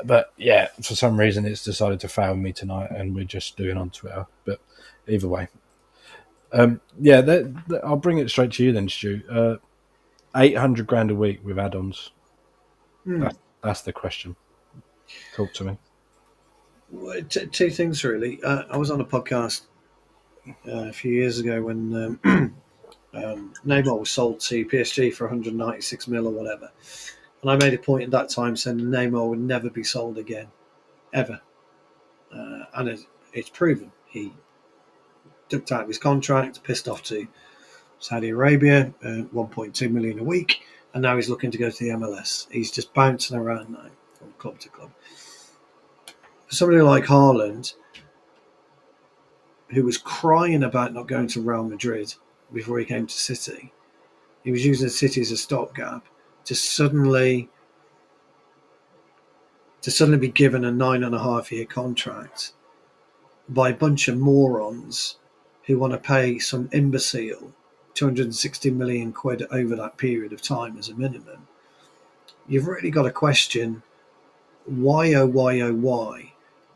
But yeah, for some reason it's decided to fail me tonight and we're just doing on Twitter. But either way. I'll bring it straight to you then, Stu. 800 grand a week with add-ons. That's the question. Talk to me. Well, two things really. I was on a podcast a few years ago when Neymar was sold to PSG for 196 mil or whatever, and I made a point at that time saying Neymar would never be sold again, ever, and it's proven. He ducked out of his contract, pissed off to Saudi Arabia, 1.2 million a week, and now he's looking to go to the MLS. He's just bouncing around now from club to club. For somebody like Haaland, who was crying about not going to Real Madrid before he came to City, he was using City as a stopgap to suddenly be given a 9.5-year contract by a bunch of morons who want to pay some imbecile 260 million quid over that period of time as a minimum. You've really got to question why, oh why, oh why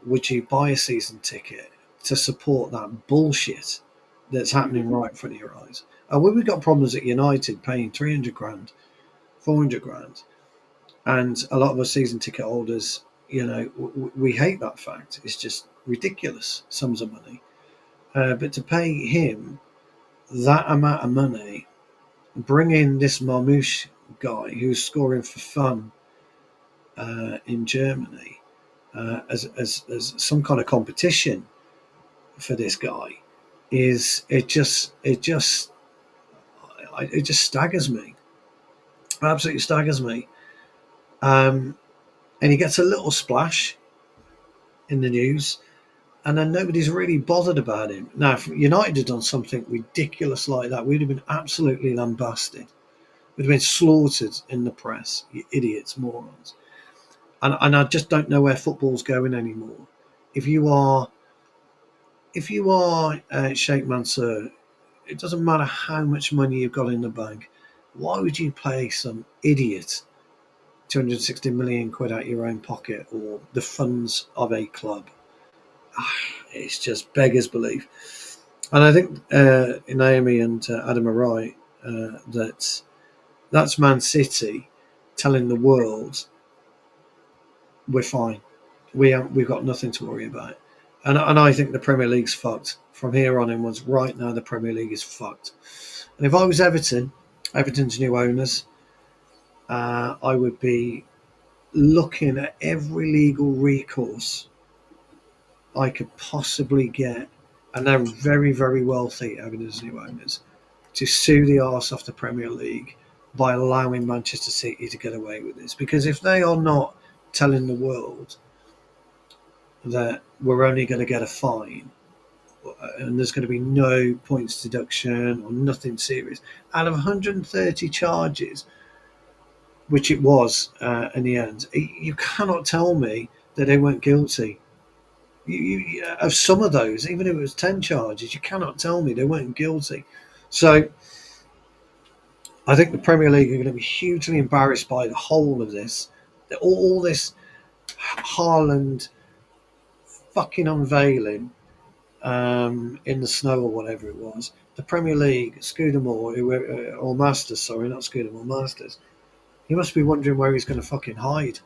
would you buy a season ticket to support that bullshit that's happening right in front of your eyes? And when we've got problems at United paying 300 grand, 400 grand, and a lot of us season ticket holders, we hate that fact. It's just ridiculous sums of money. But to pay him that amount of money, bring in this Marmouche guy who's scoring for fun in Germany as some kind of competition for this guy is it just staggers me. Absolutely staggers me. And he gets a little splash in the news, and then nobody's really bothered about him. Now, if United had done something ridiculous like that, we'd have been absolutely lambasted. We'd have been slaughtered in the press. You idiots, morons. And I just don't know where football's going anymore. If you are Sheikh Mansour, it doesn't matter how much money you've got in the bank. Why would you pay some idiot 260 million quid out your own pocket or the funds of a club? It's just beggars belief. And I think Naomi and Adam are right that's Man City telling the world we're fine. We've got nothing to worry about. And I think the Premier League's fucked. From here on inwards, right now the Premier League is fucked. And if I was Everton's new owners, I would be looking at every legal recourse I could possibly get, and they're very, very wealthy, Everton's new owners, to sue the arse off the Premier League by allowing Manchester City to get away with this. Because if they are not telling the world that we're only going to get a fine and there's going to be no points deduction or nothing serious, out of 130 charges, which it was in the end, you cannot tell me that they weren't guilty. Of some of those, even if it was 10 charges, you cannot tell me they weren't guilty. So I think the Premier League are going to be hugely embarrassed by the whole of this. All this Haaland fucking unveiling in the snow or whatever it was. The Premier League, Scudamore, or Masters, sorry, not Scudamore, Masters. He must be wondering where he's going to fucking hide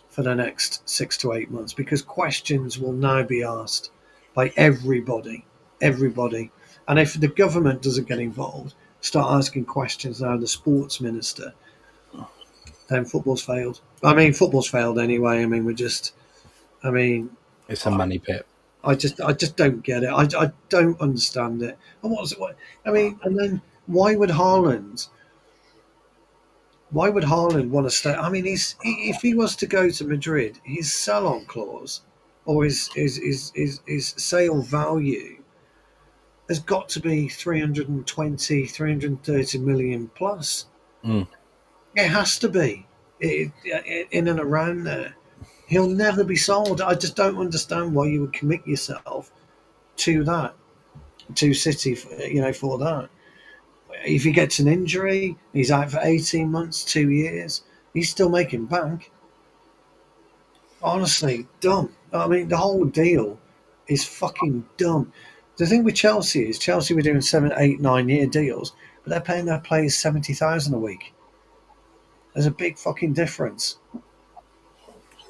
for the next 6 to 8 months, because questions will now be asked by everybody. And if the government doesn't get involved, start asking questions now, the sports minister, then football's failed. I mean, football's failed anyway. I mean, it's a money pit. I just don't get it. I don't understand it. And and then why would Haaland want to stay? I mean, if he was to go to Madrid, his sell-on clause or his sale value has got to be 320, 330 million plus. Mm. It has to be in and around there. He'll never be sold. I just don't understand why you would commit yourself to that, to City, for that. If he gets an injury, he's out for 18 months, 2 years, he's still making bank. Honestly, dumb. I mean, the whole deal is fucking dumb. The thing with Chelsea is Chelsea were doing 7, 8, 9-year deals, but they're paying their players 70,000 a week. There's a big fucking difference.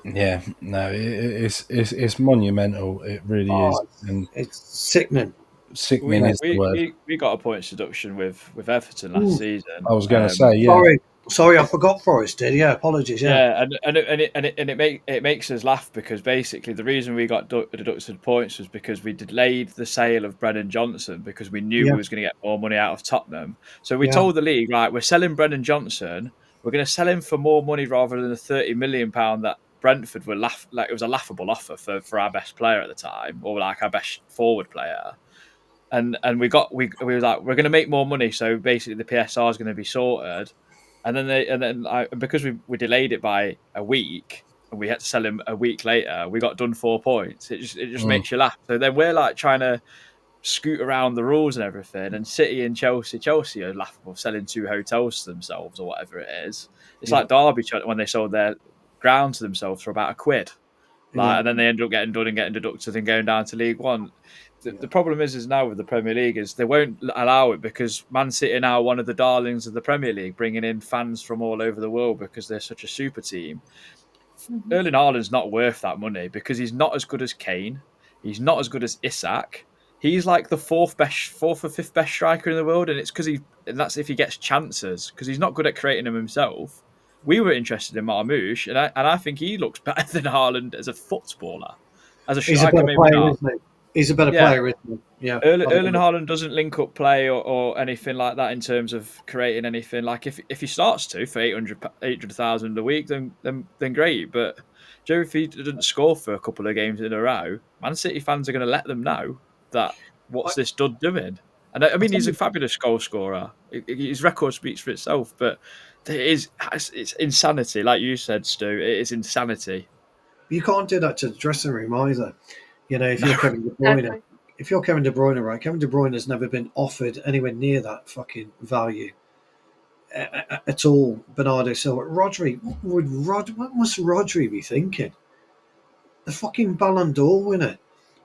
Yeah, no, it's monumental. It really is, and it's sickening. Sickening is the word. We got a points deduction with Everton last season. I was going to say, yeah. Sorry, I forgot Forest did. Yeah, apologies. Yeah, and it makes us laugh because basically the reason we got deducted points was because we delayed the sale of Brennan Johnson because we knew we was going to get more money out of Tottenham. So we told the league, right, we're selling Brennan Johnson. We're going to sell him for more money rather than the £30 million that Brentford were it was a laughable offer for our best player at the time, or like our best forward player. And we were like, we're going to make more money, so basically the PSR is going to be sorted. And then because we delayed it by a week and we had to sell him a week later, we got done 4 points. It just makes you laugh. So then we're like trying to scoot around the rules and everything. And City and Chelsea are laughable, selling 2 hotels to themselves or whatever it is. It's like Derby when they sold their ground to themselves for about £1. And then they end up getting done and getting deducted and going down to League One. The problem is now with the Premier League is they won't allow it because Man City are now one of the darlings of the Premier League, bringing in fans from all over the world because they're such a super team. Mm-hmm. Erling Haaland's not worth that money because he's not as good as Kane. He's not as good as Isak. He's like the fourth or fifth best striker in the world, and it's because that's if he gets chances because he's not good at creating them himself. We were interested in Marmoush, and I think he looks better than Haaland as a footballer. As a striker, maybe not. He's a better player, isn't he? Yeah. Erling Haaland doesn't link up play or anything like that in terms of creating anything. Like if he starts to for 800,000 a week, then great. But Joe, if he doesn't score for a couple of games in a row, Man City fans are going to let them know that what's this dud doing? And I mean, he's a fabulous goal scorer. His record speaks for itself. But it's insanity, like you said, Stu. It is insanity. You can't do that to the dressing room either. You know, if No. you're Kevin De Bruyne, Exactly. if you're Kevin De Bruyne, right? Kevin De Bruyne has never been offered anywhere near that fucking value at all. Bernardo Silva, Rodri, what must Rodri be thinking? The fucking Ballon d'Or winner.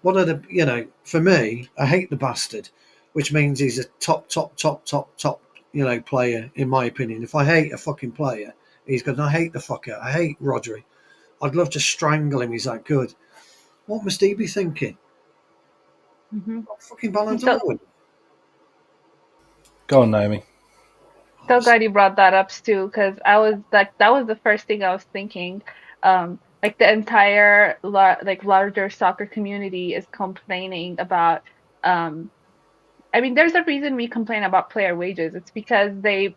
One of the, for me, I hate the bastard, which means he's a top, player in my opinion. If I hate a fucking player, he's good. I hate the fucker. I hate Rodri. I'd love to strangle him. He's that good. What must he be thinking? Mm-hmm. Fucking Ballon So, d'Or winner. Go on, Naomi. so glad you brought that up, Stu, because I was like, that was the first thing I was thinking. Like the entire larger soccer community is complaining about. Um, I mean, there's a reason we complain about player wages. It's because they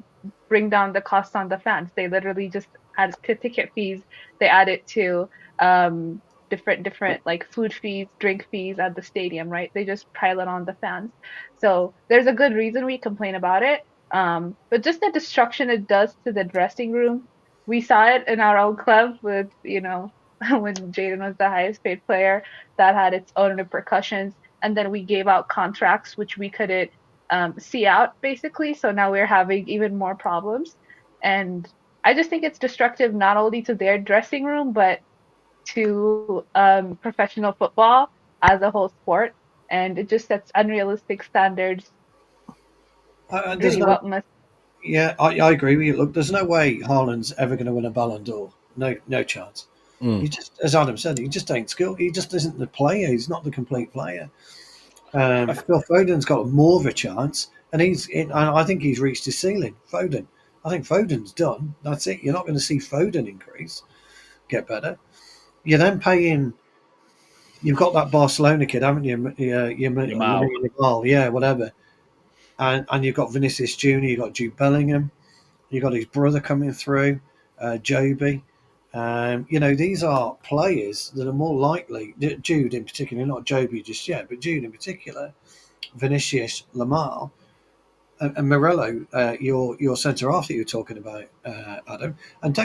bring down the cost on the fans. They literally just add to ticket fees. They add it to um, different like food fees, drink fees at the stadium, right? They just pile it on the fans. So there's a good reason we complain about it. But just the destruction it does to the dressing room, we saw it in our own club with, when Jaden was the highest paid player, that had its own repercussions. And then we gave out contracts which we couldn't see out basically. So now we're having even more problems. And I just think it's destructive not only to their dressing room, but to professional football as a whole sport. And it just sets unrealistic standards. There's Really, no, what must. yeah, I agree with you. Look, there's no way Haaland's ever going to win a Ballon d'Or. No chance. Mm. He just, as Adam said, he just ain't skilled. He just isn't the player. He's not the complete player. Phil Foden's got more of a chance, and I think he's reached his ceiling. Foden, I think Foden's done. That's it. You're not going to see Foden get better. You're then paying. You've got that Barcelona kid, haven't you? Yamal. Yeah, whatever. And you've got Vinicius Junior. You've got Jude Bellingham. You've got his brother coming through, Joby. These are players that are more likely. Jude in particular, not Joby just yet, but Jude in particular. Vinicius, Lamar, and Morello, your centre half that you were talking about, Adam. And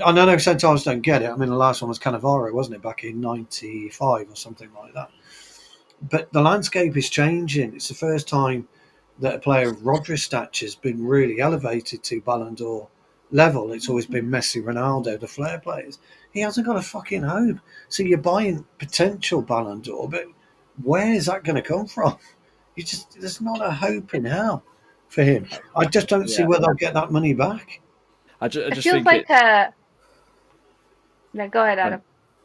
I know centre halves don't get it. I mean, the last one was Cannavaro, wasn't it, back in '95 or something like that. But the landscape is changing. It's the first time that a player of Rodri's stature has been really elevated to Ballon d'Or level. It's always been Messi, Ronaldo, the flair players. He hasn't got a fucking hope. So you're buying potential Ballon d'Or, but where is that going to come from? There's not a hope in hell for him. I just don't see where they'll get that money back. I It just feels think like it's. a. No, go ahead, Adam.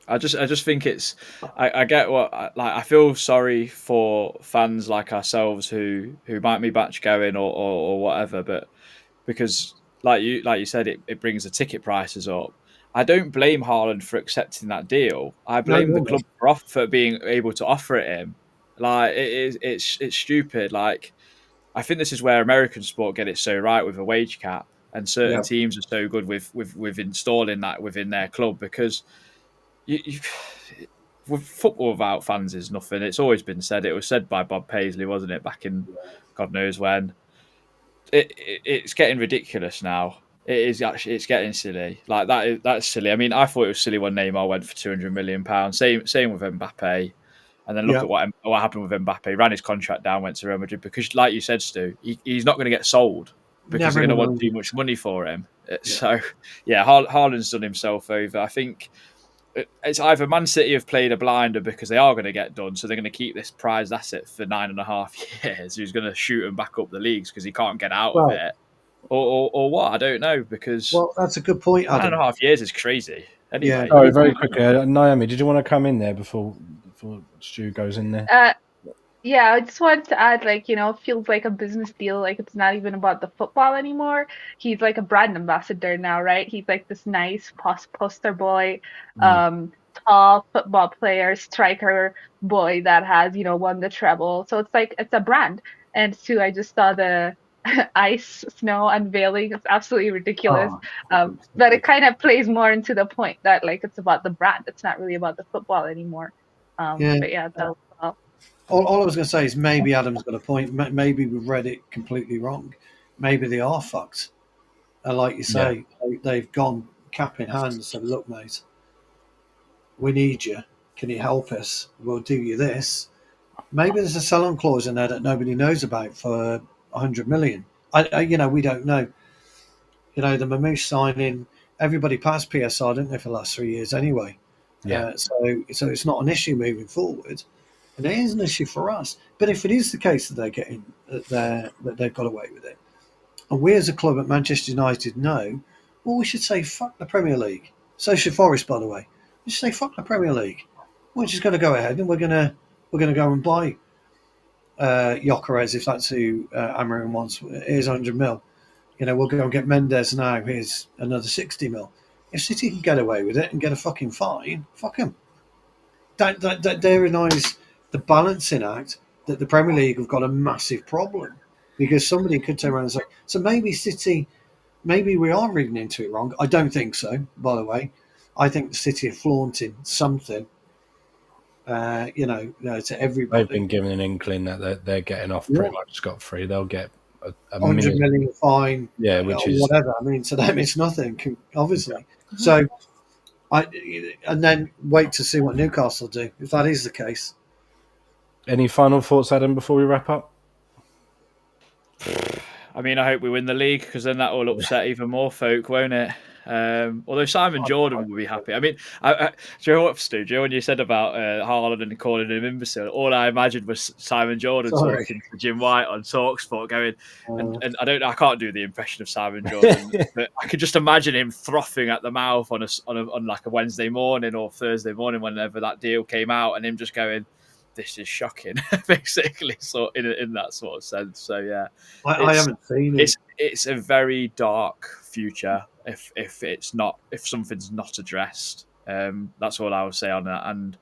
I just think it's. I get what I feel sorry for fans like ourselves who might be batch going or whatever, but because like you said, it brings the ticket prices up. I don't blame Haaland for accepting that deal. I No, blame the club for being able to offer it him. Like it's stupid. Like I think this is where American sport get it so right with a wage cap, and certain yeah, teams are so good with installing that within their club because you with football without fans is nothing. It's always been said. It was said by Bob Paisley, wasn't it, back in God knows when. It's getting ridiculous now. It is actually it's getting silly. Like that's silly. I mean, I thought it was silly when Neymar went for £200 million. Same with Mbappe. And then look yeah. at what happened with Mbappe. Ran his contract down, went to Real Madrid because, like you said, Stu, he's not going to get sold because Never they're in going a to want million. too much money for him. Yeah. So, yeah, Haaland's done himself over. I think it's either Man City have played a blinder because they are going to get done, so they're going to keep this prized asset for 9.5 years. Who's going to shoot him back up the leagues because he can't get out of Well, it, or what? I don't know because that's a good point, nine and Adam. a half years is crazy. Yeah, Anyway, Sorry, very quickly, Naomi, did you want to come in there before Stu goes in there? Yeah, I just wanted to add, like, it feels like a business deal. Like, it's not even about the football anymore. He's like a brand ambassador now, right? He's like this nice poster boy. Mm. tall football player, striker boy that has, won the treble. So it's like it's a brand. And too, I just saw the ice snow unveiling. It's absolutely ridiculous. Oh, But it kind of plays more into the point that like it's about the brand. It's not really about the football anymore. yeah. But yeah, that was all. All I was going to say is maybe Adam's got a point. Maybe we've read it completely wrong. Maybe they are fucked. And like you Yeah. say, they've gone cap in hand and said, look, mate, we need you. Can you help us? We'll do you this. Maybe there's a sell-on clause in there that nobody knows about for 100 million. We don't know. The Mamouche signing, everybody passed PSR, didn't they, for the last 3 years anyway? Yeah. So it's not an issue moving forward. And it is an issue for us. But if it is the case that that they've got away with it, and we as a club at Manchester United know, well, we should say fuck the Premier League. So should Forest, by the way. We should say fuck the Premier League. We're just going to go ahead and we're going to go and buy Gyökeres if that's who Amarin wants. Here's 100 mil. We'll go and get Mendes now. Here's another 60 mil. If City can get away with it and get a fucking fine, fuck them. That therein lies the balancing act that the Premier League have got a massive problem, because somebody could turn around and say, so maybe City, maybe we are reading into it wrong. I don't think so, by the way. I think the City are flaunting something, to everybody. They've been given an inkling that they're getting off pretty much scot-free. They'll get a 100 million fine, which is whatever. I mean, to them it's nothing, obviously. Yeah. So, and then wait to see what Newcastle do if that is the case. Any final thoughts, Adam, before we wrap up? I mean, I hope we win the league, because then that will upset even more folk, won't it? Although Simon Jordan will be happy. I mean, do you know what, Stu? Do you know when you said about Haaland and calling him imbecile? All I imagined was Simon Jordan talking to Jim White on TalkSport, going, and I can't do the impression of Simon Jordan, but I could just imagine him frothing at the mouth on like a Wednesday morning or Thursday morning, whenever that deal came out, and him just going, this is shocking, basically, so in that sort of sense. So yeah, I haven't seen it. It's a very dark future if something's not addressed. That's all I would say on that, and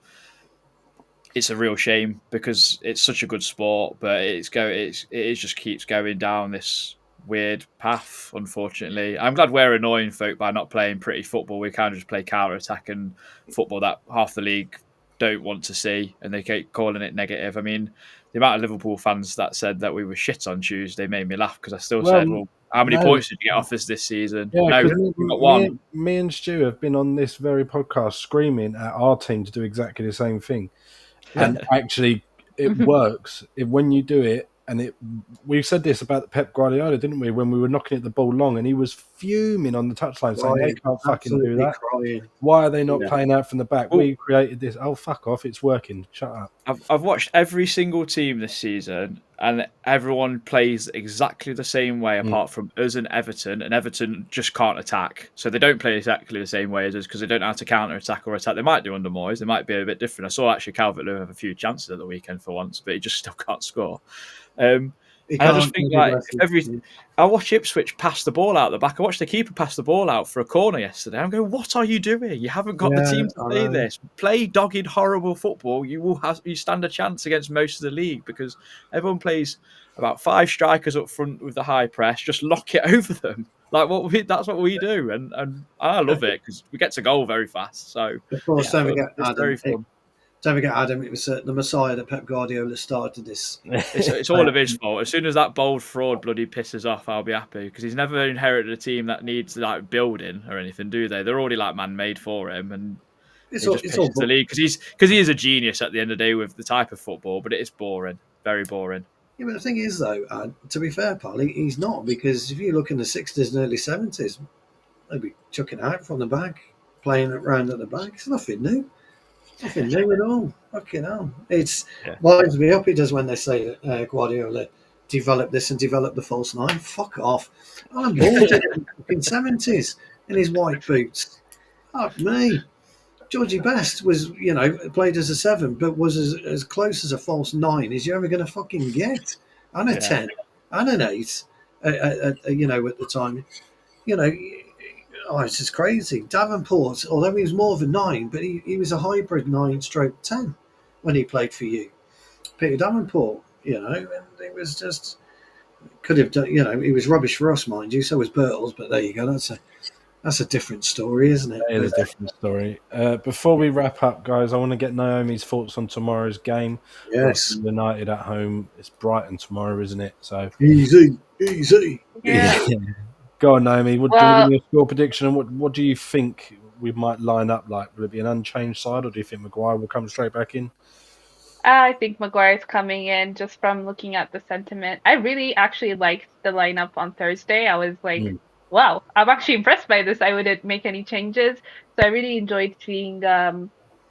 it's a real shame because it's such a good sport, but it just keeps going down this weird path. Unfortunately, I'm glad we're annoying folk by not playing pretty football. We kind of just play counter attack and football that half the league don't want to see, and they keep calling it negative. I mean, the amount of Liverpool fans that said that we were shit on Tuesday made me laugh, because I still said, well, how many points did you get off us this season? Yeah, no, we got one. Me and Stu have been on this very podcast screaming at our team to do exactly the same thing. And actually, it works when you do it. And we said this about Pep Guardiola, didn't we? When we were knocking at the ball long, and he was fuming on the touchline, saying they can't fucking do that. Crying. Why are they not playing out from the back? We created this. Oh, fuck off! It's working. Shut up. I've watched every single team this season, and everyone plays exactly the same way, apart from us and Everton just can't attack. So they don't play exactly the same way as us, because they don't know how to counter attack or attack. They might do under Moyes. They might be a bit different. I saw actually Calvert-Lewin have a few chances at the weekend for once, but he just still can't score. And I just think, like, I watch Ipswich pass the ball out the back. I watched the keeper pass the ball out for a corner yesterday. I'm going, what are you doing? You haven't got the team to play this. Play dogged, horrible football. You stand a chance against most of the league, because everyone plays about 5 strikers up front with the high press. Just lock it over them. Like that's what we do, and I love it, because we get to goal very fast. So of course, it's very fun. Don't forget, Adam, it was the Messiah that Pep Guardiola started this. It's all of his fault. As soon as that bold fraud bloody pisses off, I'll be happy, because he's never inherited a team that needs like building or anything, do they? They're already like man-made for him, and it's all the league, because he is a genius at the end of the day with the type of football, but it is boring, very boring. Yeah, but the thing is, though, to be fair, pal, he's not, because if you look in the 60s and early 70s, they'd be chucking out from the back, playing it round at the back. It's nothing new. Nothing new at all. Fucking hell. It winds me up, he does, when they say that Guardiola developed this and developed the false nine. Fuck off. Alan Ball did it in the 70s in his white boots. Fuck me. Georgie Best was, played as a 7, but was as close as a false 9 as you're ever going to fucking get. And a 10 and an 8, at the time. it's just crazy. Davenport, although he was more of a 9, but he was a hybrid 9/10 when he played for you. Peter Davenport, and it was just could have done. He was rubbish for us, mind you. So was Birtles, but there you go. That's a different story, isn't it? That is a different story. Before we wrap up, guys, I want to get Naomi's thoughts on tomorrow's game. Yes. United at home. It's Brighton tomorrow, isn't it? So easy. Yeah. Go on, Naomi. Do you want to Well, give me a score prediction? And what do you think we might line up like? Will it be an unchanged side, or do you think Maguire will come straight back in? I think Maguire's coming in just from looking at the sentiment. I really actually liked the lineup on Thursday. I was like, wow, I'm actually impressed by this. I wouldn't make any changes. So I really enjoyed seeing a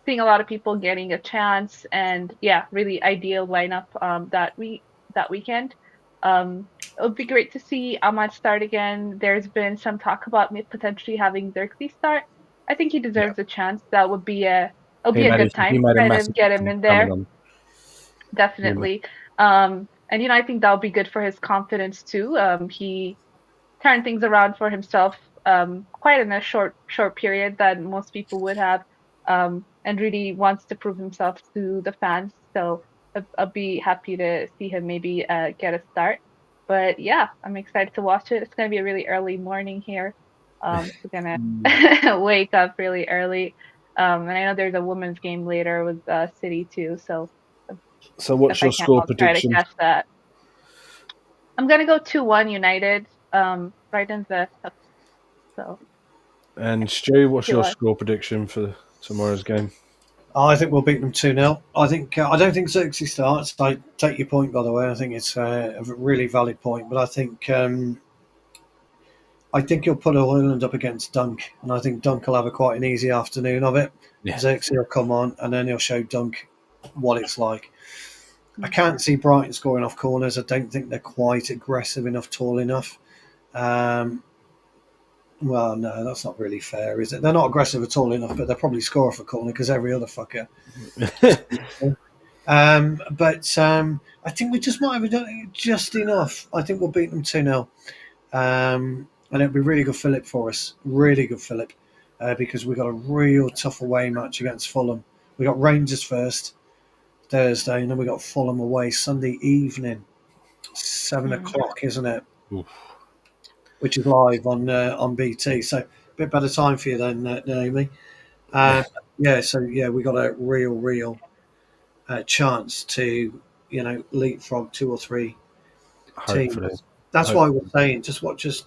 lot of people getting a chance, and yeah, really ideal lineup that weekend. It would be great to see Ahmad start again. There's been some talk about me potentially having Xerxes start. I think he deserves a chance. That would be it'll be a good He time made a for him, massive get him difference in coming there. on. Definitely. And I think that'll be good for his confidence too. He turned things around for himself quite in a short period that most people would have, and really wants to prove himself to the fans. So I'll be happy to see him maybe get a start. But yeah, I'm excited to watch it. It's gonna be a really early morning here. We're gonna wake up really early. And I know there's a women's game later with City too. So So, what's if I your can, score I'll try to prediction? catch that. I'm gonna go 2-1 United. Brighton's so And Stu, what's your 2-1. score prediction for tomorrow's game? I think we'll beat them 2-0. I don't think Xerxes starts. I take your point, by the way. I think it's a really valid point, but I think he'll put Ireland up against Dunk, and I think Dunk will have quite an easy afternoon of it. Yeah. Xerxes will come on, and then he'll show Dunk what it's like. I can't see Brighton scoring off corners. I don't think they're quite aggressive enough, tall enough. Well, no, that's not really fair, is it? They're not aggressive at all enough, but they'll probably score off a corner because every other fucker. But I think we just might have done it just enough. I think we'll beat them 2-0. And it'll be really good Philip for us. Really good Philip. Because we got a real tough away match against Fulham. We got Rangers first Thursday, and then we got Fulham away Sunday evening, 7:00, isn't it? Oof. Which is live on BT. So a bit better time for you then, Naomi. We got a real chance to leapfrog 2 or 3 Hopefully. teams. That's why we're saying just watch us.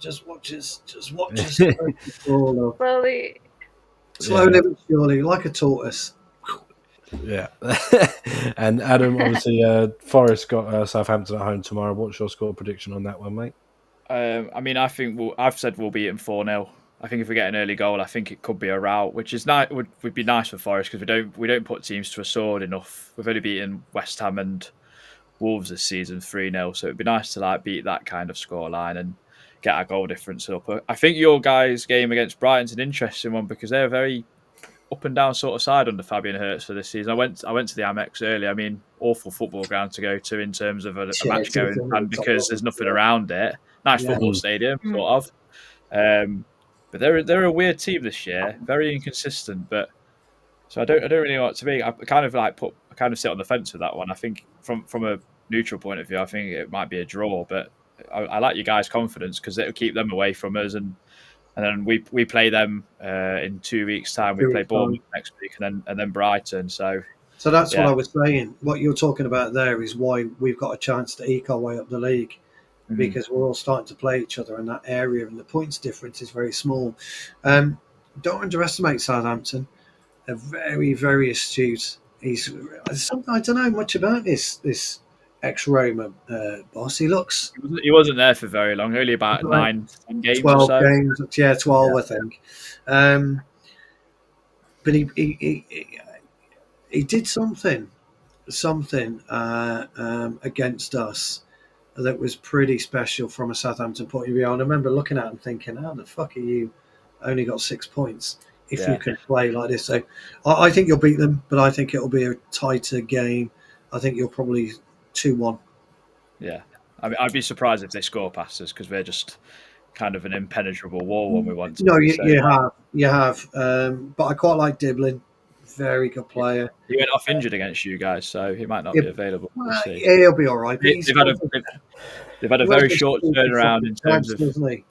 Slowly. Slowly but surely, like a tortoise. Yeah. And Adam, obviously, Forest got Southampton at home tomorrow. What's your score prediction on that one, mate? I mean, I think I've said we'll beat him 4-0. I think if we get an early goal, I think it could be a rout, which is nice. Would be nice for Forest because we don't put teams to a sword enough. We've only beaten West Ham and Wolves this season 3-0, so it'd be nice to beat that kind of scoreline and get our goal difference up. I think your guys' game against Brighton's an interesting one because they're a very up and down sort of side under Fabian Hertz for this season. I went to the Amex earlier. I mean, awful football ground to go to in terms of a match going, and because there's nothing around it. Nice football stadium, sort of. But they're a weird team this year, very inconsistent. But so I don't really know what to be. I kind of sit on the fence with that one. I think from a neutral point of view, I think it might be a draw. But I like you guys' confidence because it'll keep them away from us and then we play them in 2 weeks' time. We play Bournemouth next week, and then Brighton. So that's what I was saying. What you're talking about there is why we've got a chance to eke our way up the league, because we're all starting to play each other in that area, and the points difference is very small. Don't underestimate Southampton. They're very, very astute. I don't know much about this ex-Roma boss. He wasn't there for very long. Only about 9 games 12 or so. games. Yeah, 12, I think. But he did something against us that was pretty special from a Southampton point of view. I remember looking at him thinking, how the fuck are you only got 6 points if you can play like this? So I think you'll beat them, but I think it'll be a tighter game. I think you'll probably 2-1. Yeah. I mean, I'd be surprised if they score past us because kind of an impenetrable wall when we want to No, be. you have. But I quite like Diblin. Very good player. He went off injured against you guys, so he might not Yeah, be available. We'll see. yeah, he'll be all right. But They've had a very short turnaround in terms of doesn't he?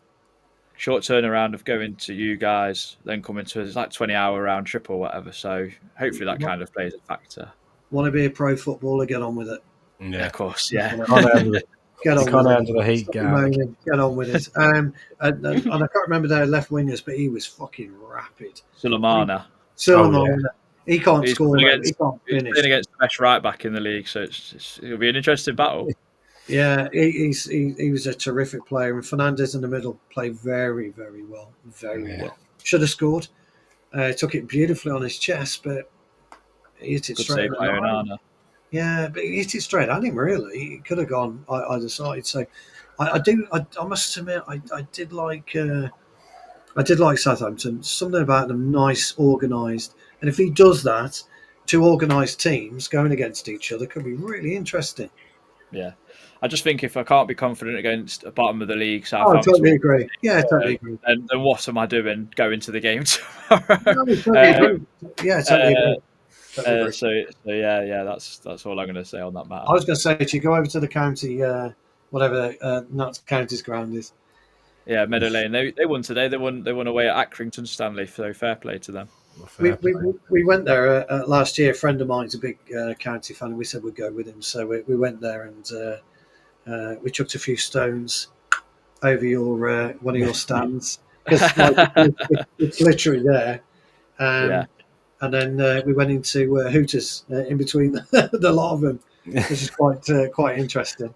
short turnaround of going to you guys, then coming to it's like 20-hour round trip or whatever. So hopefully that kind of plays a factor. Want to be a pro footballer? Get on with it. Yeah, of course. Yeah. Get on You can't with handle the heat, it. Get on with it. And I can't remember their left wingers, but he was fucking rapid. Sulemana. He can't score. He can't He's finish. playing against the best right back in the league, so it'll be an interesting battle. Yeah, he was a terrific player, and Fernandez in the middle played very, very well. Very well. Should have scored. Took it beautifully on his chest, but he hit it straight at him. Yeah, but he hit it straight at him, really. It could have gone either side. So I must admit, I did like Southampton. Something about them, nice, organised. And if he does that, two organised teams going against each other could be really interesting. Yeah. I just think if I can't be confident against a bottom of the league, Southampton, I totally agree. Yeah, totally agree. Then what am I doing going to the game tomorrow? Totally agree. So yeah, that's all I'm going to say on that matter. I was going to say, to go over to the county, whatever Notts County's ground is. Yeah, Meadow Lane. They won today. They won away at Accrington Stanley. So fair play to them. We went there last year. A friend of mine's a big county fan, and we said we'd go with him. So we went there and we chucked a few stones over your one of your stands because it's literally there. And then we went into Hooters in between the lot of them, which is quite interesting.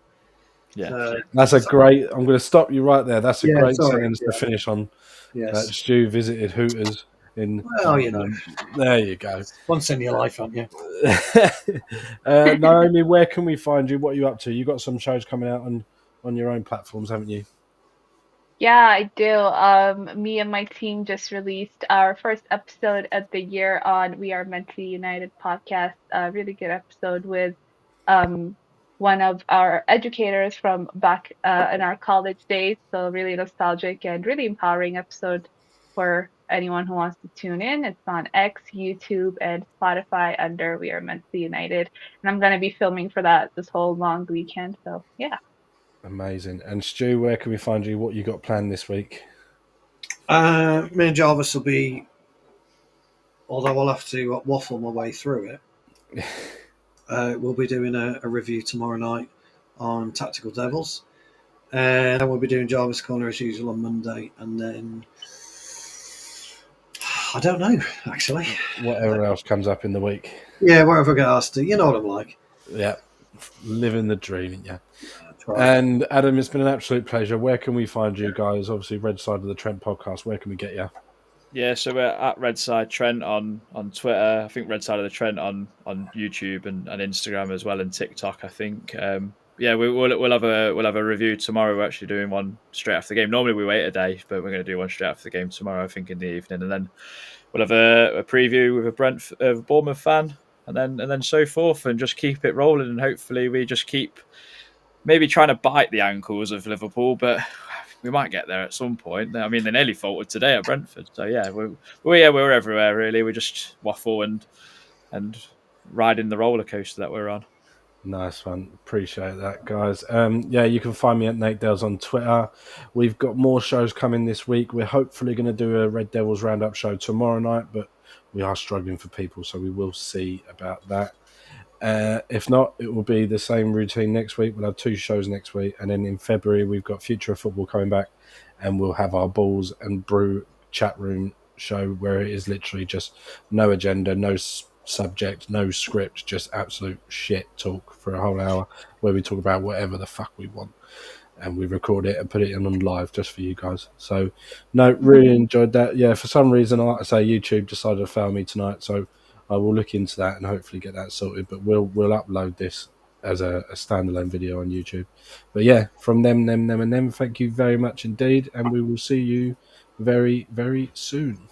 Yeah, that's a great. I'm going to stop you right there. That's a great sentence to finish on. Yes. Stu visited Hooters in. Well, there you go. Once in your life, aren't you? Naomi, where can we find you? What are you up to? You got some shows coming out on your own platforms, haven't you? Yeah, I do. Me and my team just released our first episode of the year on We Are Mentally United podcast. A really good episode with one of our educators from back in our college days. So really nostalgic and really empowering episode for anyone who wants to tune in. It's on X, YouTube, and Spotify under We Are Mentally United. And I'm going to be filming for that this whole long weekend. So yeah. Amazing. And Stu, where can we find you? What you got planned this week? Me and Jarvis will be, although I'll have to waffle my way through it. We'll be doing a review tomorrow night on Tactical Devils, and then we'll be doing Jarvis Corner as usual on Monday, and then I don't know actually. Whatever else comes up in the week. Yeah, wherever I get asked to. You know what I'm like. Yeah, living the dream, yeah. And Adam, it's been an absolute pleasure. Where can we find you guys? Obviously, Red Side of the Trent podcast. Where can we get you? Yeah, so we're at Red Side Trent on Twitter. I think Red Side of the Trent on YouTube and Instagram as well, and TikTok. I think. We'll have a review tomorrow. We're actually doing one straight after the game. Normally we wait a day, but we're going to do one straight after the game tomorrow. I think in the evening, and then we'll have a preview with a Bournemouth fan, and then so forth, and just keep it rolling. And hopefully we just keep maybe trying to bite the ankles of Liverpool, but we might get there at some point. I mean, they nearly faltered today at Brentford. So yeah, we're everywhere really. We just waffle and riding the roller coaster that we're on. Nice one. Appreciate that, guys. You can find me at Nate Dales on Twitter. We've got more shows coming this week. We're hopefully going to do a Red Devils Roundup show tomorrow night, but we are struggling for people, so we will see about that. If not, it will be the same routine next week. We'll have 2 shows next week, and then in February we've got Future of Football coming back, and we'll have our Balls and Brew chat room show where it is literally just no agenda, no subject, no script, just absolute shit talk for a whole hour where we talk about whatever the fuck we want, and we record it and put it in on live just for you guys. So really enjoyed that. Yeah, for some reason, like I say, YouTube decided to fail me tonight, so I will look into that and hopefully get that sorted. But we'll upload this as a standalone video on YouTube. But yeah, from them, thank you very much indeed, and we will see you very, very soon.